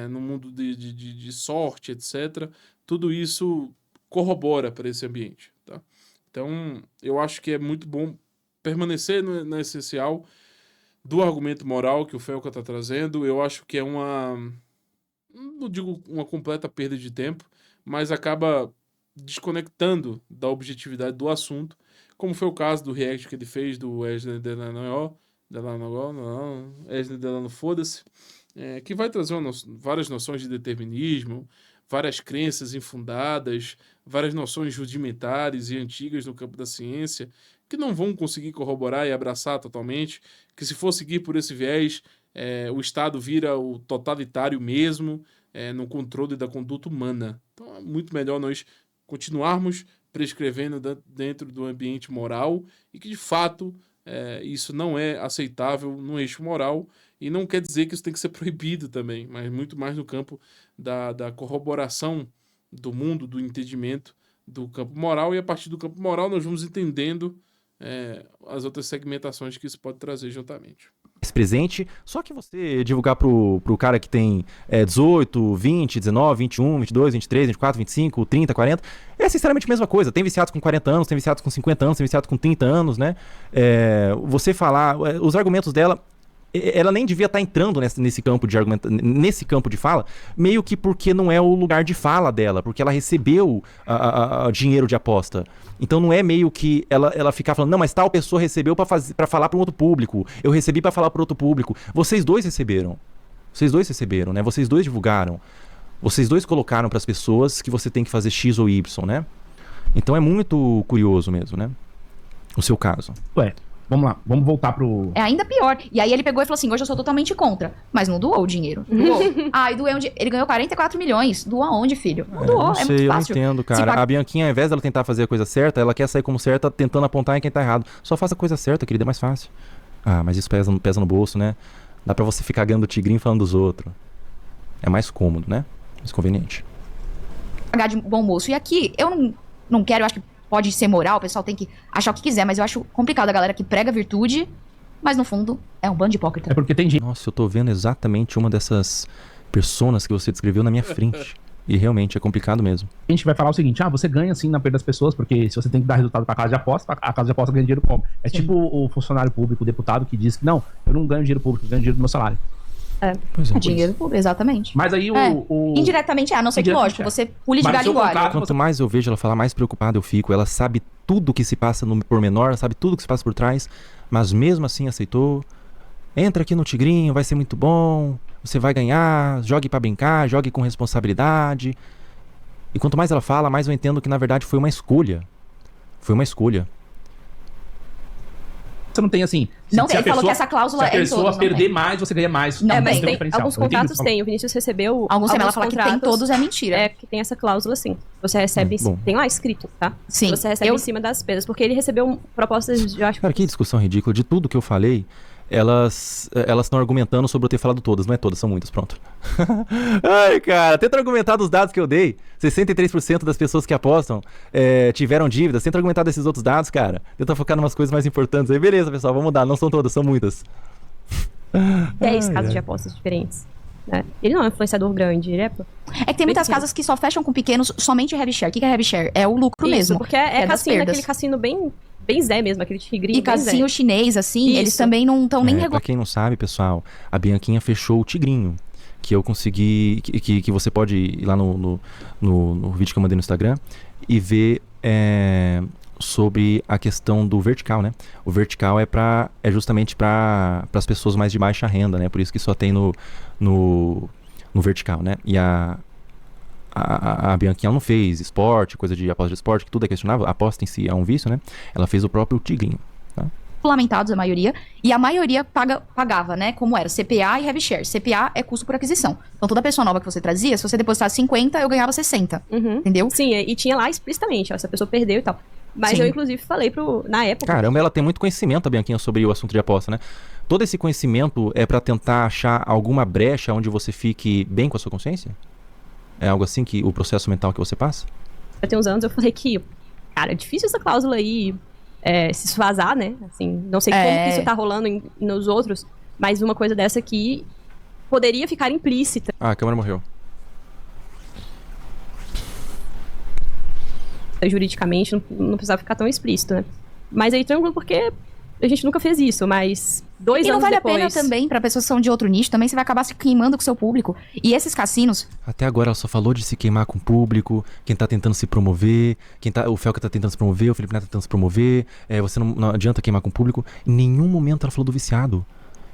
no mundo de sorte, etc. Tudo isso corrobora para esse ambiente, tá? Então, eu acho que é muito bom permanecer no essencial do argumento moral que o Felca está trazendo. Eu acho que é não digo uma completa perda de tempo, mas acaba desconectando da objetividade do assunto, como foi o caso do react que ele fez do Wesley Delano, foda-se, que vai trazer várias noções de determinismo, várias crenças infundadas, várias noções rudimentares e antigas no campo da ciência, que não vão conseguir corroborar e abraçar totalmente, que se for seguir por esse viés, o Estado vira o totalitário mesmo, no controle da conduta humana. Então é muito melhor nós continuarmos prescrevendo dentro do ambiente moral e que, de fato, isso não é aceitável no eixo moral, e não quer dizer que isso tem que ser proibido também, mas muito mais no campo da corroboração do mundo, do entendimento do campo moral, e a partir do campo moral nós vamos entendendo as outras segmentações que isso pode trazer juntamente. Esse presente, só que você divulgar pro cara que tem 18, 20, 19, 21, 22, 23, 24, 25, 30, 40, é sinceramente a mesma coisa. Tem viciados com 40 anos, tem viciados com 50 anos, tem viciados com 30 anos, né? Você falar, os argumentos dela, ela nem devia estar entrando nesse campo de argumento, nesse campo de fala, meio que porque não é o lugar de fala dela, porque ela recebeu dinheiro de aposta. Então não é meio que ela ficar falando, não, mas tal pessoa recebeu para falar para um outro público, eu recebi para falar para outro público. Vocês dois receberam, né? Vocês dois divulgaram, vocês dois colocaram para as pessoas que você tem que fazer X ou Y, né? Então é muito curioso mesmo, né? O seu caso. Vamos lá, vamos voltar pro... É ainda pior. E aí ele pegou e falou assim, hoje eu sou totalmente contra. Mas não doou o dinheiro. Doou. E doeu ele ganhou 44 milhões. Doou aonde, filho? Não doou, não sei, muito fácil. Eu não entendo, cara. A Bianquinha, ao invés dela tentar fazer a coisa certa, ela quer sair como certa, tentando apontar em quem tá errado. Só faça a coisa certa, querida, é mais fácil. Mas isso pesa no bolso, né? Dá pra você ficar ganhando tigrinho falando dos outros. É mais cômodo, né? Mais conveniente. Pagar de bom moço. E aqui, eu não quero, eu acho que pode ser moral, o pessoal tem que achar o que quiser, mas eu acho complicado a galera que prega virtude, mas no fundo é um bando de hipócrita. É porque tem gente... Nossa, eu tô vendo exatamente uma dessas personas que você descreveu na minha frente. E realmente é complicado mesmo. A gente vai falar o seguinte, você ganha sim na perda das pessoas, porque se você tem que dar resultado pra casa de aposta, a casa de aposta ganha dinheiro como? É sim. Tipo o funcionário público, o deputado que diz que não, eu não ganho dinheiro público, eu ganho dinheiro do meu salário. Dinheiro público, exatamente. Mas aí indiretamente, a não ser que, lógico, você pule de galho em galho. Quanto mais eu vejo ela falar, mais preocupada eu fico. Ela sabe tudo que se passa no pormenor, ela sabe tudo que se passa por trás, mas mesmo assim aceitou. Entra aqui no Tigrinho, vai ser muito bom, você vai ganhar, jogue pra brincar, jogue com responsabilidade. E quanto mais ela fala, mais eu entendo que na verdade foi uma escolha. Foi uma escolha. Você não tem assim... Não tem, ele falou que essa cláusula é em todos. Se a pessoa perder mais, você ganha mais. Não, mas tem alguns contratos tem. O Vinícius recebeu alguns ela fala que tem todos, é mentira. Que tem essa cláusula, sim. Você recebe... Tem lá escrito, tá? Sim. Você recebe em cima das despesas. Porque ele recebeu propostas de... Cara, que discussão ridícula. De tudo que eu falei, elas estão argumentando sobre eu ter falado todas. Não é todas, são muitas, pronto. Ai, cara, tenta argumentar dos dados que eu dei. 63% das pessoas que apostam tiveram dívidas. Tenta argumentar desses outros dados, cara. Tenta focar em umas coisas mais importantes. Aí, beleza, pessoal, vamos mudar. Não são todas, são muitas. 10 casos de apostas diferentes. Né? Ele não é um influenciador grande, ele é... É que tem muitas casas que só fecham com pequenos somente heavy share. O que é heavy share? É o lucro mesmo. Porque é cassino, aquele cassino bem Zé mesmo, aquele tigrinho. E cassino chinês, assim, Isso. eles também não estão nem Pra regulados. quem não sabe, pessoal, a Bianquinha fechou o tigrinho. Que eu consegui... Que você pode ir lá no vídeo que eu mandei no Instagram e ver sobre a questão do vertical, né? O vertical é justamente para as pessoas mais de baixa renda, né? Por isso que só tem no vertical, né? E a a Bianquinha não fez esporte, coisa de aposta de esporte, que tudo é questionável. A aposta em si é um vício, né? Ela fez o próprio tigrinho, tá? Regulamentados a maioria, e a maioria pagava, né, como era, CPA e Heavy Share. CPA é custo por aquisição. Então toda pessoa nova que você trazia, se você depositasse 50, eu ganhava 60, entendeu? Sim, e tinha lá explicitamente, ó, essa pessoa perdeu e tal. Mas Sim. eu, inclusive, falei na época... Caramba, ela tem muito conhecimento, a Bianquinha, sobre o assunto de aposta, né? Todo esse conhecimento é pra tentar achar alguma brecha onde você fique bem com a sua consciência? É algo assim que o processo mental que você passa? Já tem uns anos eu falei que, cara, é difícil essa cláusula aí se vazar, né? Assim, não sei como que isso tá rolando nos outros, mas uma coisa dessa aqui poderia ficar implícita. Ah, a câmera morreu. Juridicamente, não precisava ficar tão explícito, né? Mas aí tranquilo, porque a gente nunca fez isso, mas 2 E não anos vale depois... a pena também, pra pessoas que são de outro nicho, também você vai acabar se queimando com o seu público. E esses cassinos, Até agora ela só falou de se queimar com o público, quem tá tentando se promover, o Felca tá tentando se promover, o Felipe Neto tá tentando se promover, você não adianta queimar com o público. Em nenhum momento ela falou do viciado.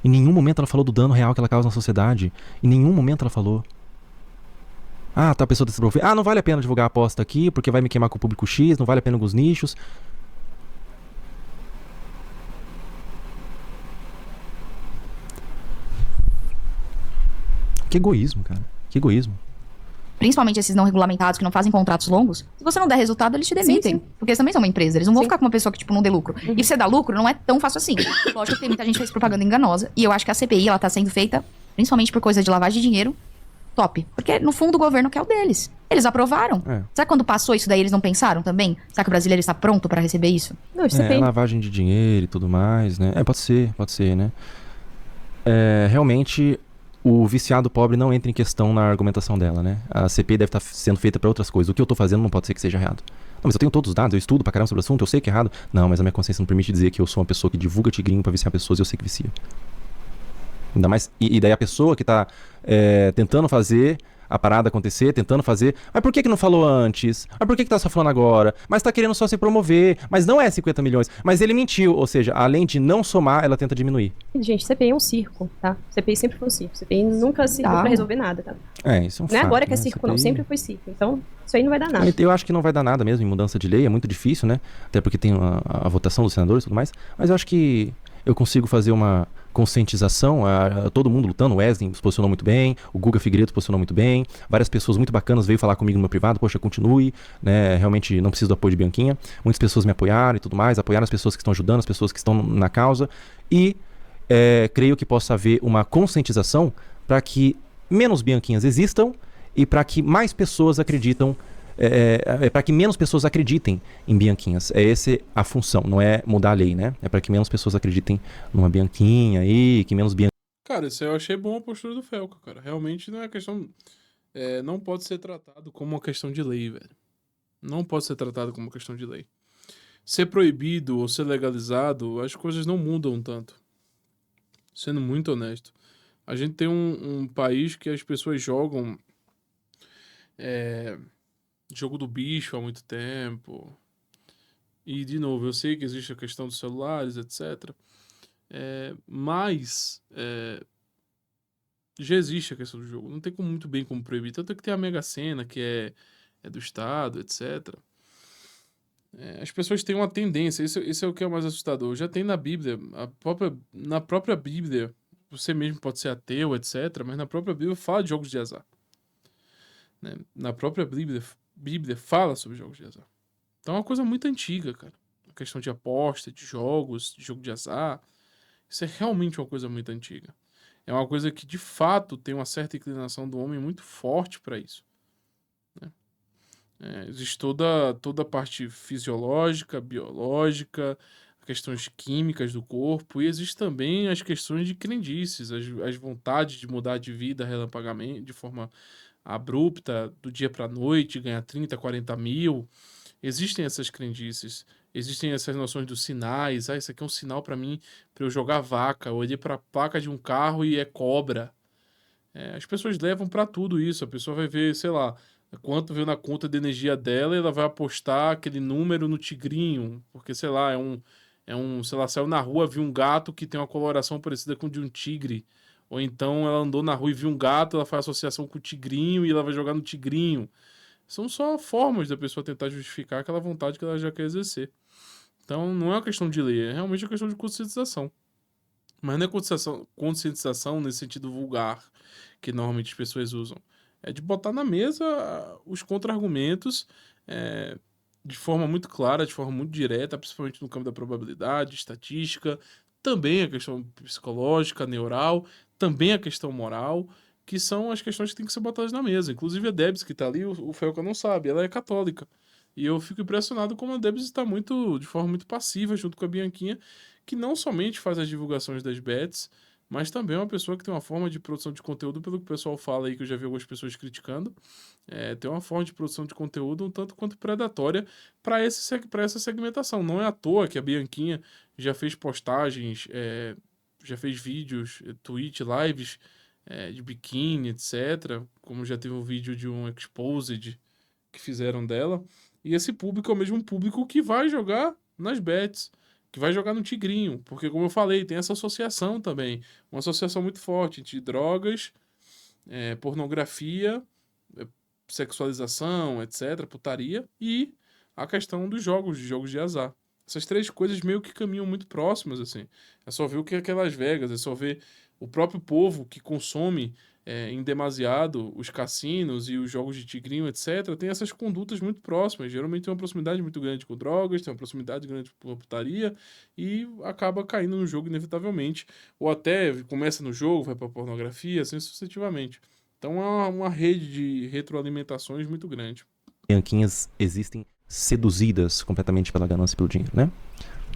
Em nenhum momento ela falou do dano real que ela causa na sociedade. Em nenhum momento ela falou. Ah, tá, a pessoa tá se promover. Ah, não vale a pena divulgar a aposta aqui, porque vai me queimar com o público X, não vale a pena alguns nichos. Que egoísmo, cara. Que egoísmo. principalmente esses não regulamentados que não fazem contratos longos, se você não der resultado, eles te demitem. Sim. Porque eles também são uma empresa. Eles não vão Sim. ficar com uma pessoa que, tipo, não dê lucro. E você dá lucro não é tão fácil assim. Lógico que tem muita gente que fez propaganda enganosa. E eu acho que a CPI, ela tá sendo feita, principalmente por coisa de lavagem de dinheiro, top. Porque, no fundo, o governo quer o deles. Eles aprovaram. É. Será que quando passou isso daí, eles não pensaram também? Será que o brasileiro está pronto pra receber isso? Não, isso tem... lavagem de dinheiro e tudo mais, né? Pode ser, né? Realmente, o viciado pobre não entra em questão na argumentação dela, né? A CPI deve estar sendo feita para outras coisas. O que eu tô fazendo não pode ser que seja errado. Não, mas eu tenho todos os dados, eu estudo pra caramba sobre o assunto, eu sei que é errado. Não, mas a minha consciência não permite dizer que eu sou uma pessoa que divulga tigrinho pra viciar pessoas e eu sei que vicia. Ainda mais... E daí a pessoa que tá tentando fazer a parada acontecer, tentando fazer... Mas por que não falou antes? Mas por que tá só falando agora? Mas tá querendo só se promover. Mas não é 50 milhões. Mas ele mentiu. Ou seja, além de não somar, ela tenta diminuir. Gente, CPI é um circo, tá? CPI sempre foi um circo. CPI nunca serviu pra resolver nada, tá? Isso é um Não é fato, agora que é né? circo, não. CPI... Sempre foi circo. Então, isso aí não vai dar nada. Eu acho que não vai dar nada mesmo em mudança de lei, é muito difícil, né? Até porque tem a votação dos senadores e tudo mais. Mas eu acho que eu consigo fazer uma conscientização, todo mundo lutando. O Wesley se posicionou muito bem, o Guga Figueiredo se posicionou muito bem, várias pessoas muito bacanas veio falar comigo no meu privado, poxa, continue, né? Realmente não preciso do apoio de Bianquinha. Muitas pessoas me apoiaram e tudo mais, apoiaram as pessoas que estão ajudando, as pessoas que estão na causa. E creio que possa haver uma conscientização para que menos Bianquinhas existam e para que mais pessoas acreditam, para que menos pessoas acreditem em Bianquinhas. Essa a função, não é mudar a lei, né? É para que menos pessoas acreditem numa Bianquinha aí, que menos Bianquinha. Cara, isso aí eu achei bom a postura do Felca, cara. Realmente não é questão... não pode ser tratado como uma questão de lei, velho. Não pode ser tratado como uma questão de lei. Ser proibido ou ser legalizado, as coisas não mudam tanto. Sendo muito honesto. A gente tem um país que as pessoas jogam... jogo do bicho há muito tempo. E, de novo, eu sei que existe a questão dos celulares, etc. Mas já existe a questão do jogo. Não tem muito bem como proibir. Tanto que tem a Mega Sena, que é do Estado, etc. As pessoas têm uma tendência, isso é o que é o mais assustador. Já tem na Bíblia, na própria Bíblia, você mesmo pode ser ateu, etc. Mas na própria Bíblia fala de jogos de azar. Né? Na própria Bíblia fala sobre jogos de azar. Então é uma coisa muito antiga, cara. A questão de aposta, de jogos, de jogo de azar. Isso é realmente uma coisa muito antiga. É uma coisa que, de fato, tem uma certa inclinação do homem muito forte para isso. Né? Existe toda a parte fisiológica, biológica, questões químicas do corpo, e existe também as questões de crendices, as vontades de mudar de vida relampagamente, de forma abrupta, do dia para a noite, ganhar 30, 40 mil. Existem essas crendices, existem essas noções dos sinais. Isso aqui é um sinal para mim, para eu jogar vaca. Eu olhei para a placa de um carro e é cobra. As pessoas levam para tudo isso. A pessoa vai ver, sei lá, quanto veio na conta de energia dela e ela vai apostar aquele número no tigrinho, porque, sei lá, sei lá, saiu na rua, viu um gato que tem uma coloração parecida com de um tigre, Ou então ela andou na rua e viu um gato, ela faz associação com o tigrinho e ela vai jogar no tigrinho. São só formas da pessoa tentar justificar aquela vontade que ela já quer exercer. Então não é uma questão de lei, é realmente uma questão de conscientização. Mas não é conscientização nesse sentido vulgar que normalmente as pessoas usam. É de botar na mesa os contra-argumentos de forma muito clara, de forma muito direta, principalmente no campo da probabilidade, estatística, também a questão psicológica, neural, também a questão moral, que são as questões que têm que ser botadas na mesa. Inclusive a Debs, que está ali, o Felca não sabe, ela é católica. E eu fico impressionado como a Debs está de forma muito passiva junto com a Bianquinha, que não somente faz as divulgações das bets, mas também é uma pessoa que tem uma forma de produção de conteúdo, pelo que o pessoal fala aí, que eu já vi algumas pessoas criticando, tem uma forma de produção de conteúdo um tanto quanto predatória para essa segmentação. Não é à toa que a Bianquinha já fez postagens, já fez vídeos, Twitch, lives de biquíni, etc. Como já teve um vídeo de um Exposed que fizeram dela. E esse público é o mesmo público que vai jogar nas bets, que vai jogar no tigrinho, porque como eu falei, tem essa associação também, uma associação muito forte entre drogas, pornografia, sexualização, etc., putaria, e a questão dos jogos de azar. Essas três coisas meio que caminham muito próximas, assim. É só ver o que é aquelas Vegas, é só ver o próprio povo que consome em demasiado os cassinos e os jogos de tigrinho, etc., tem essas condutas muito próximas. Geralmente tem uma proximidade muito grande com drogas, tem uma proximidade grande com putaria e acaba caindo no jogo inevitavelmente. Ou até começa no jogo, vai pra pornografia, assim sucessivamente. Então é uma rede de retroalimentações muito grande. Bianquinhas existem seduzidas completamente pela ganância e pelo dinheiro, né?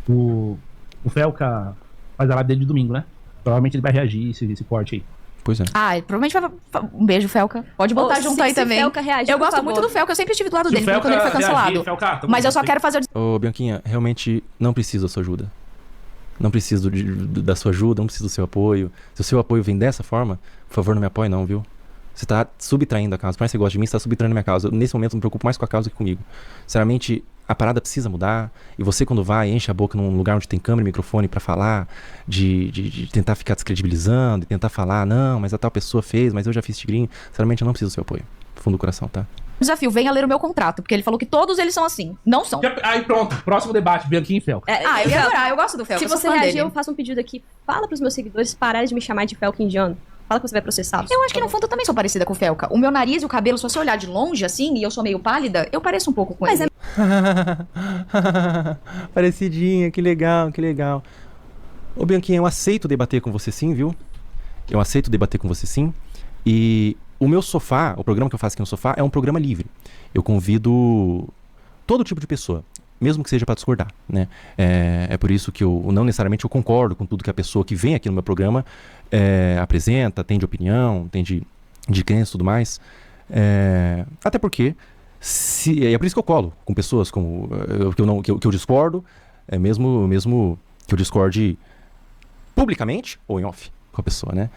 O Felca faz a live dele de domingo, né? Provavelmente ele vai reagir esse corte aí. Pois é. Provavelmente vai. Um beijo, Felca. Pode botar junto aí também. Felca reagir, eu por gosto favor. muito do Felca, eu sempre estive do lado Se o dele quando ele foi Felca cancelado. reagir, Felca, tamo Mas eu junto, só hein? quero fazer Ô, Bianquinha, realmente não preciso da sua ajuda. Não preciso da sua ajuda, não preciso do seu apoio. Se o seu apoio vem dessa forma, por favor, não me apoie não, viu? Você tá subtraindo a causa. Por mais que você goste de mim, você tá subtraindo a minha causa. Nesse momento, eu me preocupo mais com a causa que comigo. Sinceramente, a parada precisa mudar. E você, quando vai, enche a boca num lugar onde tem câmera e microfone pra falar, de tentar ficar descredibilizando, e tentar falar, não, mas a tal pessoa fez, mas eu já fiz tigrinho. Sinceramente, eu não preciso do seu apoio. Fundo do coração, tá? desafio, venha ler o meu contrato, porque ele falou que todos eles são assim. Não são. Aí pronto, próximo debate, Bianquinha e Felca. Eu ia adorar, eu gosto do Felca. Se eu sou você fã reagir, dele. eu faço um pedido aqui. Fala pros meus seguidores pararem de me chamar de Felca indiano. Fala que você vai processá-los. Eu acho que no fundo eu também sou parecida com o Felca. O meu nariz e o cabelo, se você olhar de longe assim, e eu sou meio pálida, eu pareço um pouco com ele. Parecidinha, que legal, que legal. Ô Bianquinha, eu aceito debater com você sim, viu? Eu aceito debater com você sim. E o meu sofá, o programa que eu faço aqui no sofá, é um programa livre. Eu convido todo tipo de pessoa, mesmo que seja para discordar, né? É por isso que eu não necessariamente eu concordo com tudo que a pessoa que vem aqui no meu programa apresenta, tem de opinião, tem de crença e tudo mais. Até porque, é por isso que eu colo com pessoas como, que eu discordo, mesmo que eu discorde publicamente ou em off com a pessoa, né?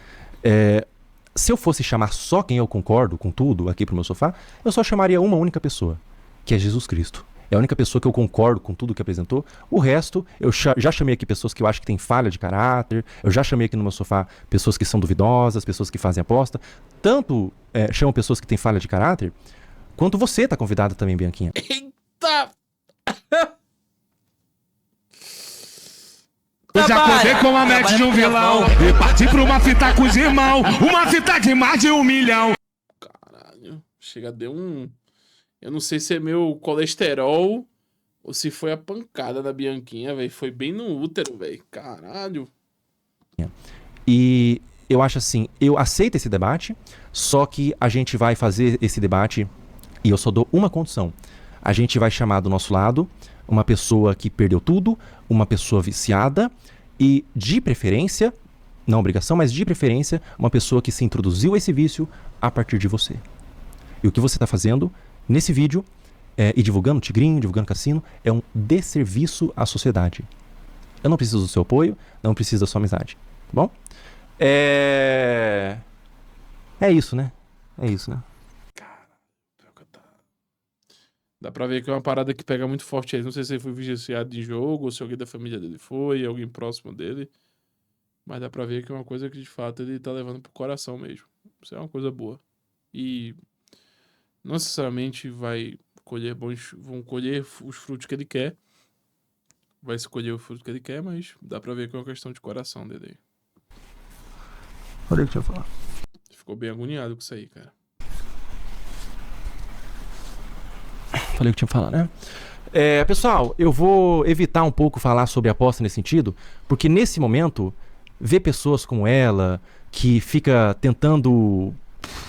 Se eu fosse chamar só quem eu concordo com tudo aqui pro meu sofá, eu só chamaria uma única pessoa, que é Jesus Cristo. É a única pessoa que eu concordo com tudo que apresentou. O resto, eu já chamei aqui pessoas que eu acho que têm falha de caráter. Eu já chamei aqui no meu sofá pessoas que são duvidosas, pessoas que fazem aposta. Tanto chamam pessoas que têm falha de caráter, quanto você tá convidada também, Bianquinha. Eita! Eu já acordei com a mente de um vilão e parti pra uma fita com os irmãos. Uma fita de mais de 1 milhão. Caralho, chega, deu um... Eu não sei se é meu colesterol ou se foi a pancada da Bianquinha, velho. Foi bem no útero, velho. Caralho. E eu acho assim, eu aceito esse debate, só que a gente vai fazer esse debate e eu só dou uma condição. A gente vai chamar do nosso lado uma pessoa que perdeu tudo, uma pessoa viciada e, de preferência, não obrigação, mas de preferência, uma pessoa que se introduziu a esse vício a partir de você. E o que você está fazendo nesse vídeo, e divulgando Tigrinho, divulgando Cassino, é um desserviço à sociedade. Eu não preciso do seu apoio, não preciso da sua amizade, tá bom? É isso, né? É isso, né? Dá pra ver que é uma parada que pega muito forte aí. Não sei se ele foi viciado em jogo, ou se alguém da família dele foi, alguém próximo dele. Mas dá pra ver que é uma coisa que, de fato, ele tá levando pro coração mesmo. Isso é uma coisa boa. E não necessariamente vão colher os frutos que ele quer. Vai escolher o fruto que ele quer, mas dá pra ver que é uma questão de coração dele aí. Olha o que eu ia falar. Ficou bem agoniado com isso aí, cara. Falei o que tinha que falar, né? Pessoal, eu vou evitar um pouco falar sobre aposta nesse sentido, porque nesse momento, ver pessoas como ela, que fica tentando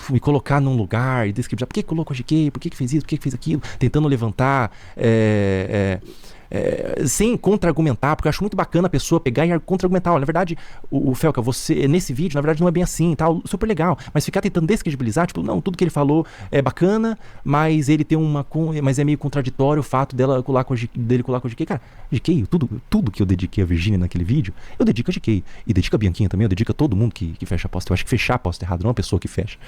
me colocar num lugar e descrever por que colocou a GK, por que fez isso, por que fez aquilo, tentando levantar, sem contra-argumentar, porque eu acho muito bacana a pessoa pegar e contra-argumentar. Olha, na verdade, o Felca, você, nesse vídeo, na verdade, não é bem assim, tal, super legal, mas ficar tentando descredibilizar, tipo, não, tudo que ele falou é bacana, mas ele tem mas é meio contraditório o fato dele colar com a GK. Cara, GK, tudo que eu dediquei a Virgínia naquele vídeo, eu dedico a GK, e dedico a Bianquinha também, eu dedico a todo mundo que fecha a aposta. Eu acho que fechar a aposta é errado, não a pessoa que fecha.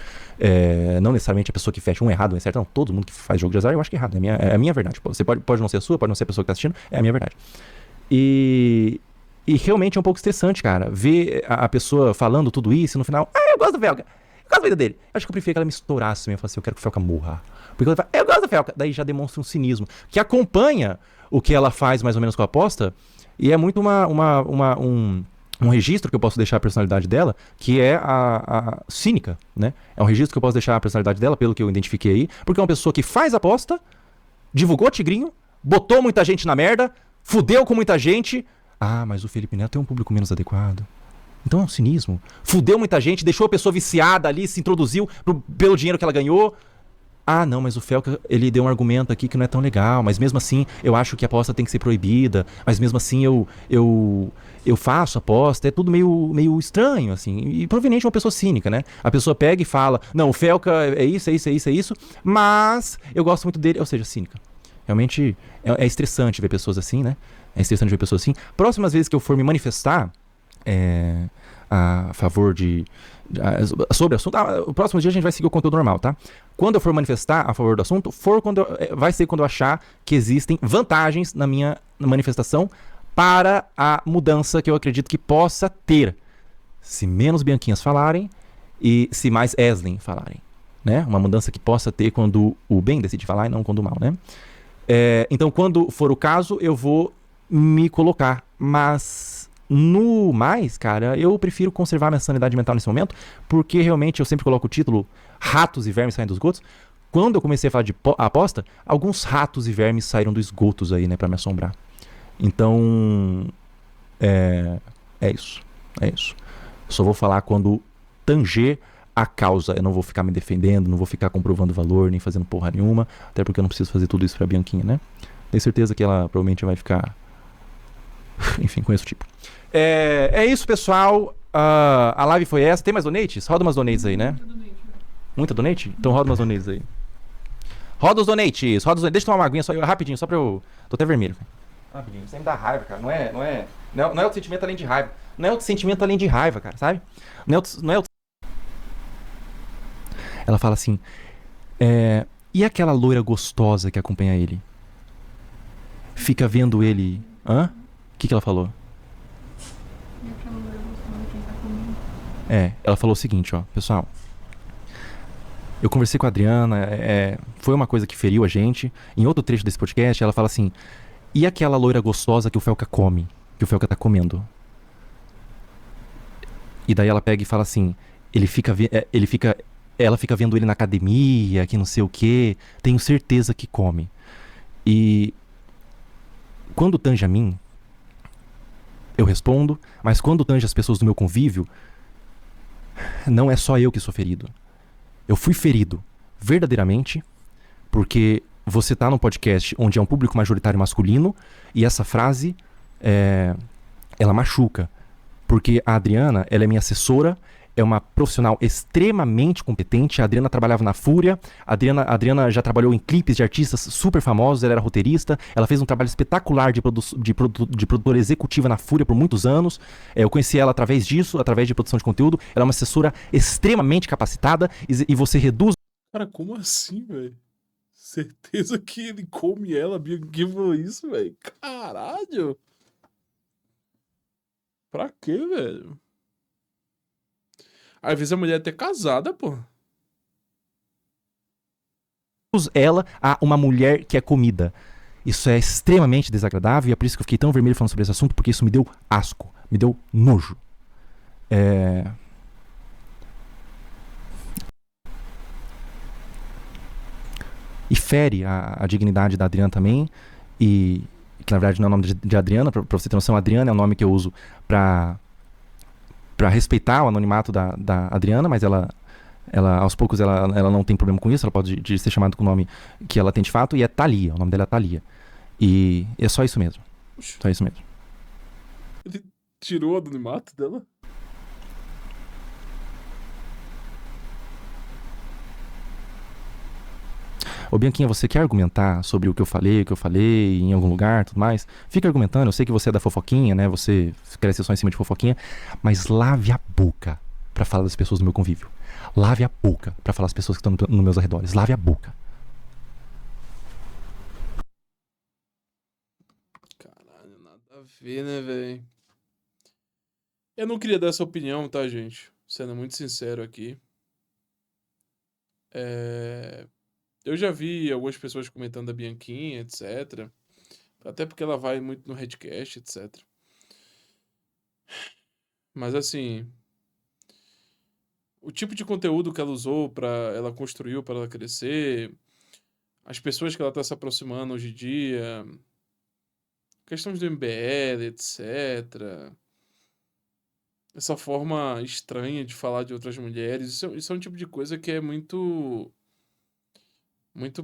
Não necessariamente a pessoa que fecha um errado, um certo, não, todo mundo que faz jogo de azar, eu acho que é errado, é a minha verdade. Você pode não ser a sua, pode não ser a pessoa que tá assistindo, é a minha verdade. E realmente é um pouco estressante, cara, ver a pessoa falando tudo isso e no final, eu gosto do Felca, eu gosto da vida dele. Eu acho que eu preferia que ela me estourasse mesmo, eu assim, eu quero que o Felca morra. Porque ela fala, eu gosto do Felca, daí já demonstra um cinismo, que acompanha o que ela faz mais ou menos com a aposta, e é muito um registro que eu posso deixar a personalidade dela, que é a cínica, né? É um registro que eu posso deixar a personalidade dela, pelo que eu identifiquei aí, porque é uma pessoa que faz aposta, divulgou Tigrinho, botou muita gente na merda, fudeu com muita gente. Ah, mas o Felipe Neto tem um público menos adequado. Então é um cinismo. Fudeu muita gente, deixou a pessoa viciada ali, se introduziu pelo dinheiro que ela ganhou. Ah, não, mas o Felca, ele deu um argumento aqui que não é tão legal, mas mesmo assim eu acho que a aposta tem que ser proibida, mas mesmo assim eu faço aposta, é tudo meio estranho, assim, e proveniente de uma pessoa cínica, né? A pessoa pega e fala, não, o Felca é isso, mas eu gosto muito dele, ou seja, cínica. Realmente é estressante ver pessoas assim, né? É estressante ver pessoas assim. Próximas vezes que eu for me manifestar a favor sobre o assunto, o próximo dia a gente vai seguir o conteúdo normal, tá? Quando eu for manifestar a favor do assunto, vai ser quando eu achar que existem vantagens na minha manifestação para a mudança que eu acredito que possa ter. Se menos Bianquinhas falarem e se mais Eslin falarem, né? Uma mudança que possa ter quando o bem decide falar e não quando o mal, né? Então, quando for o caso, eu vou me colocar. Mas, no mais, cara, eu prefiro conservar minha sanidade mental nesse momento, porque realmente eu sempre coloco o título Ratos e Vermes Saem dos Esgotos. Quando eu comecei a falar de aposta, alguns ratos e vermes saíram dos esgotos aí, né, pra me assombrar. Então, é isso. Só vou falar quando tanger a causa. Eu não vou ficar me defendendo, não vou ficar comprovando valor, nem fazendo porra nenhuma, até porque eu não preciso fazer tudo isso pra Bianquinha, né? Tenho certeza que ela provavelmente vai ficar... Enfim, conheço o tipo. É isso, pessoal. A live foi essa. Tem mais donates? Roda umas donates aí, né? Muita donate? Então roda umas donates aí. Roda os donates. Deixa eu tomar uma aguinha rapidinho, só pra eu... Tô até vermelho. Rapidinho. Isso aí me dá raiva, cara. Não é outro sentimento além de raiva. Não é outro sentimento além de raiva, cara, sabe? Não é outro... Ela fala assim, e aquela loira gostosa que acompanha ele? Fica vendo ele... Hã? O que ela falou? E aquela loira gostosa que ele tá comendo? Ela falou o seguinte, ó, pessoal. Eu conversei com a Adriana, foi uma coisa que feriu a gente. Em outro trecho desse podcast, ela fala assim, e aquela loira gostosa que o Felca come? Que o Felca tá comendo? E daí ela pega e fala assim, ela fica vendo ele na academia, que não sei o que, tenho certeza que come. E quando tange a mim, eu respondo, mas quando tange as pessoas do meu convívio, não é só eu que sou ferido. Eu fui ferido verdadeiramente, porque você tá num podcast onde é um público majoritário masculino, e essa frase, ela machuca. Porque a Adriana, ela é minha assessora, é uma profissional extremamente competente. A Adriana trabalhava na Fúria. A Adriana já trabalhou em clipes de artistas super famosos. Ela era roteirista. Ela fez um trabalho espetacular de produtora executiva na Fúria por muitos anos. Eu conheci ela através disso, através de produção de conteúdo. Ela é uma assessora extremamente capacitada. E você reduz... Cara, como assim, velho? Certeza que ele come ela, Bianquinha falou isso, velho? Caralho! Pra quê, velho? Às vezes a mulher é até casada, pô. Ela a uma mulher que é comida. Isso é extremamente desagradável e é por isso que eu fiquei tão vermelho falando sobre esse assunto, porque isso me deu asco, me deu nojo. E fere a dignidade da Adriana também, e que na verdade não é o nome de Adriana, pra você ter noção, Adriana é o nome que eu uso pra respeitar o anonimato da Adriana, mas ela aos poucos ela não tem problema com isso, ela pode de ser chamada com o nome que ela tem de fato, e é Thalia, o nome dela é Thalia. E é só isso mesmo. Só isso mesmo. Ele tirou o anonimato dela? Ô Bianquinha, você quer argumentar sobre o que eu falei em algum lugar, tudo mais? Fica argumentando, eu sei que você é da fofoquinha, né? Você cresce só em cima de fofoquinha, mas lave a boca pra falar das pessoas do meu convívio. Lave a boca pra falar das pessoas que estão nos meus arredores. Lave a boca. Caralho, nada a ver, né, velho? Eu não queria dar essa opinião, tá, gente? Sendo muito sincero aqui. Eu já vi algumas pessoas comentando da Bianquinha, etc. Até porque ela vai muito no Redcast, etc. Mas assim, o tipo de conteúdo que ela usou ela construiu para ela crescer, as pessoas que ela tá se aproximando hoje em dia, questões do MBL, etc. Essa forma estranha de falar de outras mulheres, isso é um tipo de coisa que é muito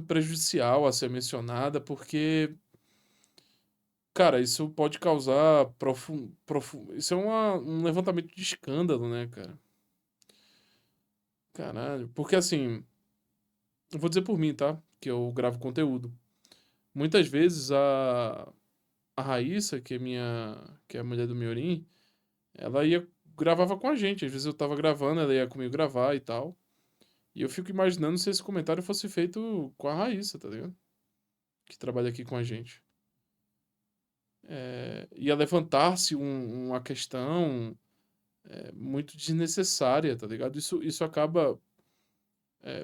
prejudicial a ser mencionada, porque, cara, isso pode causar isso é um levantamento de escândalo, né, cara? Caralho, porque assim, eu vou dizer por mim, tá? Que eu gravo conteúdo. Muitas vezes a Raíssa, que é a mulher do Miorim, ela gravava com a gente. Às vezes eu tava gravando, ela ia comigo gravar e tal. E eu fico imaginando se esse comentário fosse feito com a Raíssa, tá ligado? Que trabalha aqui com a gente. Ia levantar-se uma questão muito desnecessária, tá ligado? Isso acaba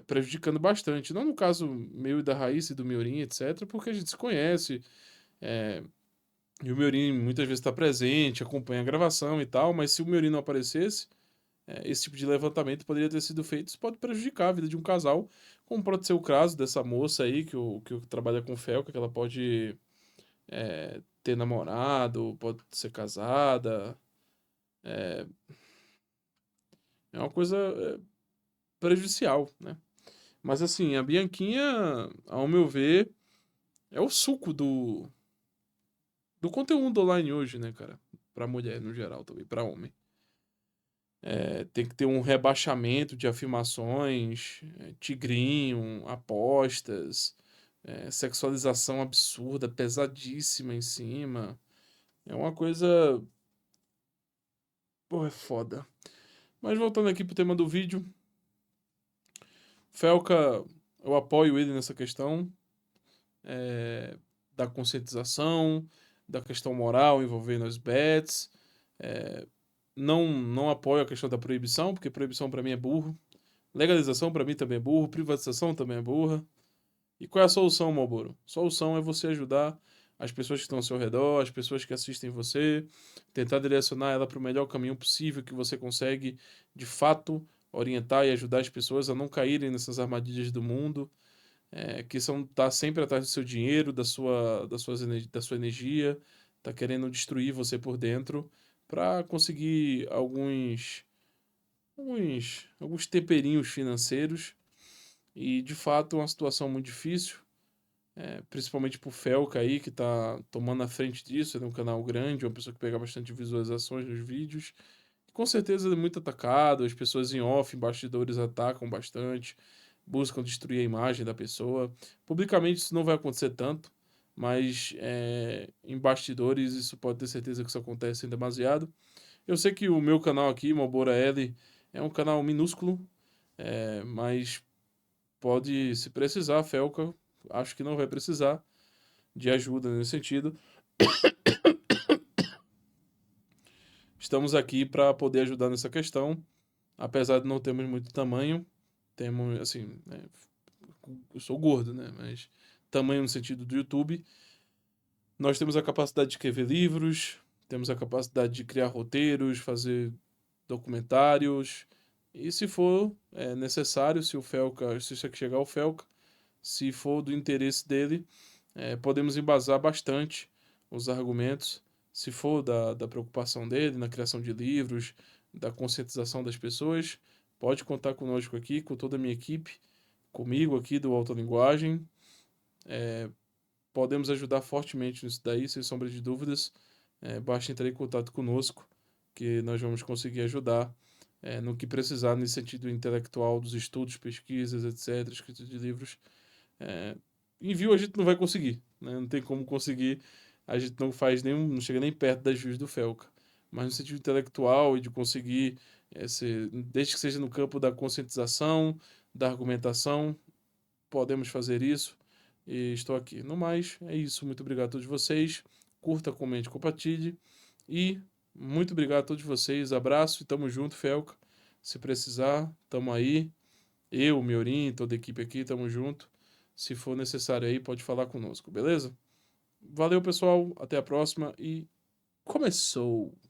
prejudicando bastante. Não no caso meu e da Raíssa e do Miorim, etc., porque a gente se conhece. E o Miorim muitas vezes está presente, acompanha a gravação e tal, mas se o Miorim não aparecesse, esse tipo de levantamento poderia ter sido feito. Isso pode prejudicar a vida de um casal, como pode ser o caso dessa moça aí que trabalha com Felca, que ela pode ter namorado, pode ser casada. É uma coisa prejudicial, né? Mas assim, a Bianquinha, ao meu ver, é o suco do conteúdo online hoje, né, cara? Pra mulher, no geral, também, pra homem. Tem que ter um rebaixamento de afirmações, tigrinho, apostas, sexualização absurda, pesadíssima em cima. É uma coisa... Pô, é foda. Mas voltando aqui pro tema do vídeo. Felca, eu apoio ele nessa questão da conscientização, da questão moral envolvendo as bets. Não apoio a questão da proibição, porque proibição pra mim é burro. Legalização pra mim também é burro. Privatização também é burra. E qual é a solução, Malboro? A solução é você ajudar as pessoas que estão ao seu redor, as pessoas que assistem você, tentar direcionar ela para o melhor caminho possível que você consegue, de fato, orientar e ajudar as pessoas a não caírem nessas armadilhas do mundo, que são tá sempre atrás do seu dinheiro, da sua energia, tá querendo destruir você por dentro para conseguir alguns temperinhos financeiros. E, de fato, é uma situação muito difícil, principalmente pro Felca aí, que tá tomando a frente disso. Ele é um canal grande, uma pessoa que pega bastante visualizações nos vídeos. Com certeza ele é muito atacado, as pessoas em off, em bastidores, atacam bastante, buscam destruir a imagem da pessoa. Publicamente isso não vai acontecer tanto, mas em bastidores isso pode ter certeza que isso acontece demasiado. Eu sei que o meu canal aqui, Malbora L, é um canal minúsculo, mas pode, se precisar, Felca, acho que não vai precisar de ajuda nesse sentido. Estamos aqui para poder ajudar nessa questão. apesar de não termos muito tamanho, temos, assim, né, eu sou gordo, né? Mas tamanho no sentido do YouTube, nós temos a capacidade de escrever livros, temos a capacidade de criar roteiros, fazer documentários, e se for necessário, se isso aqui chegar ao Felca, se for do interesse dele, podemos embasar bastante os argumentos, se for da preocupação dele na criação de livros, da conscientização das pessoas, pode contar conosco aqui, com toda a minha equipe, comigo aqui do Autolinguagem. Podemos ajudar fortemente nisso daí, sem sombra de dúvidas. Basta entrar em contato conosco, que nós vamos conseguir ajudar no que precisar nesse sentido intelectual dos estudos, pesquisas, etc., escrita de livros. Envio a gente não vai conseguir, né? Não tem como conseguir, a gente não chega nem perto das views do Felca. Mas no sentido intelectual e de conseguir, desde que seja no campo da conscientização, da argumentação, podemos fazer isso. E estou aqui. No mais, é isso. Muito obrigado a todos vocês. Curta, comente, compartilhe. E muito obrigado a todos vocês. Abraço e tamo junto, Felca. Se precisar, tamo aí. Eu, Miorim, toda a equipe aqui, tamo junto. Se for necessário aí, pode falar conosco, beleza? Valeu, pessoal. Até a próxima e começou!